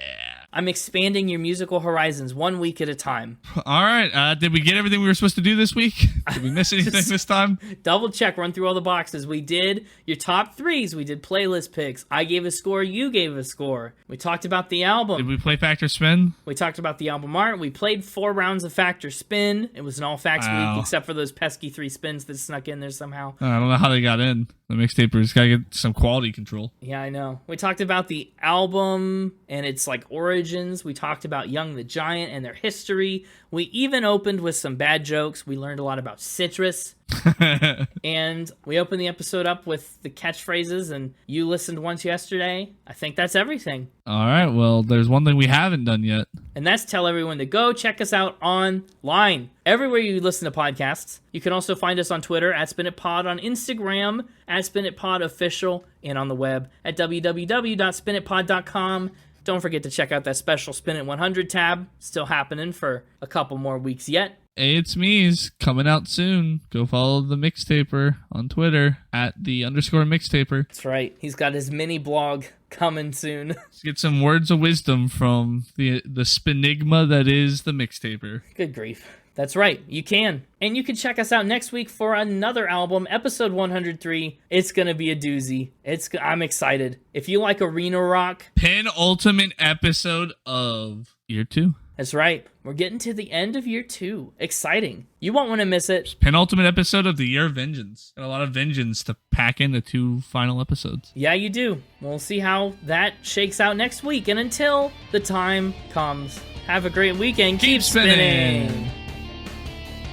I'm expanding your musical horizons 1 week at a time. All right. Did we get everything we were supposed to do this week? Did we miss anything this time? Double check, run through all the boxes. We did your top 3s. We did playlist picks. I gave a score. You gave a score. We talked about the album. Did we play Factor Spin? We talked about the album art. We played 4 rounds of Factor Spin. It was an all facts week, except for those pesky 3 spins that snuck in there somehow. I don't know how they got in. The mixtapers got to get some quality control. Yeah, I know. We talked about the album and its origins. We talked about Young the Giant and their history. We even opened with some bad jokes. We learned a lot about citrus. And we opened the episode up with the catchphrases, and you listened once yesterday. I think that's everything. All right, well, there's one thing we haven't done yet. And that's tell everyone to go check us out online. Everywhere you listen to podcasts. You can also find us on Twitter at SpinItPod, on Instagram at SpinItPodOfficial, and on the web at www.spinitpod.com. Don't forget to check out that special Spin It 100 tab. Still happening for a couple more weeks yet. Hey, it's me's coming out soon. Go follow the Mixtaper on Twitter at _Mixtaper. That's right. He's got his mini blog coming soon. Let's get some words of wisdom from the spinigma that is the Mixtaper. Good grief. That's right, you can. And you can check us out next week for another album, episode 103. It's going to be a doozy. I'm excited. If you like arena rock... Penultimate episode of year 2. That's right. We're getting to the end of year 2. Exciting. You won't want to miss it. Penultimate episode of the year of vengeance. Got a lot of vengeance to pack in the 2 final episodes. Yeah, you do. We'll see how that shakes out next week. And until the time comes, have a great weekend. Keep spinning.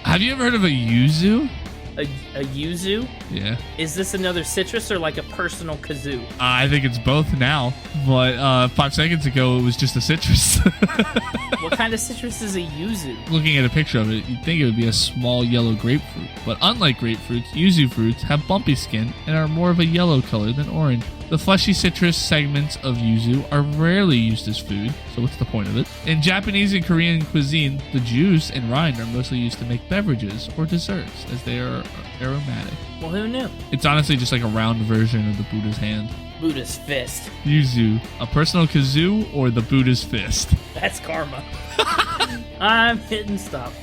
Have you ever heard of a yuzu? A yuzu? Yeah. Is this another citrus or like a personal kazoo? I think it's both now, but 5 seconds ago it was just a citrus. What kind of citrus is a yuzu? Looking at a picture of it, you'd think it would be a small yellow grapefruit, but unlike grapefruits, yuzu fruits have bumpy skin and are more of a yellow color than orange. The fleshy citrus segments of yuzu are rarely used as food, so what's the point of it? In Japanese and Korean cuisine, the juice and rind are mostly used to make beverages or desserts, as they are aromatic. Well, who knew? It's honestly just like a round version of the Buddha's hand. Buddha's fist. Yuzu, a personal kazoo or the Buddha's fist? That's karma. I'm hitting stop.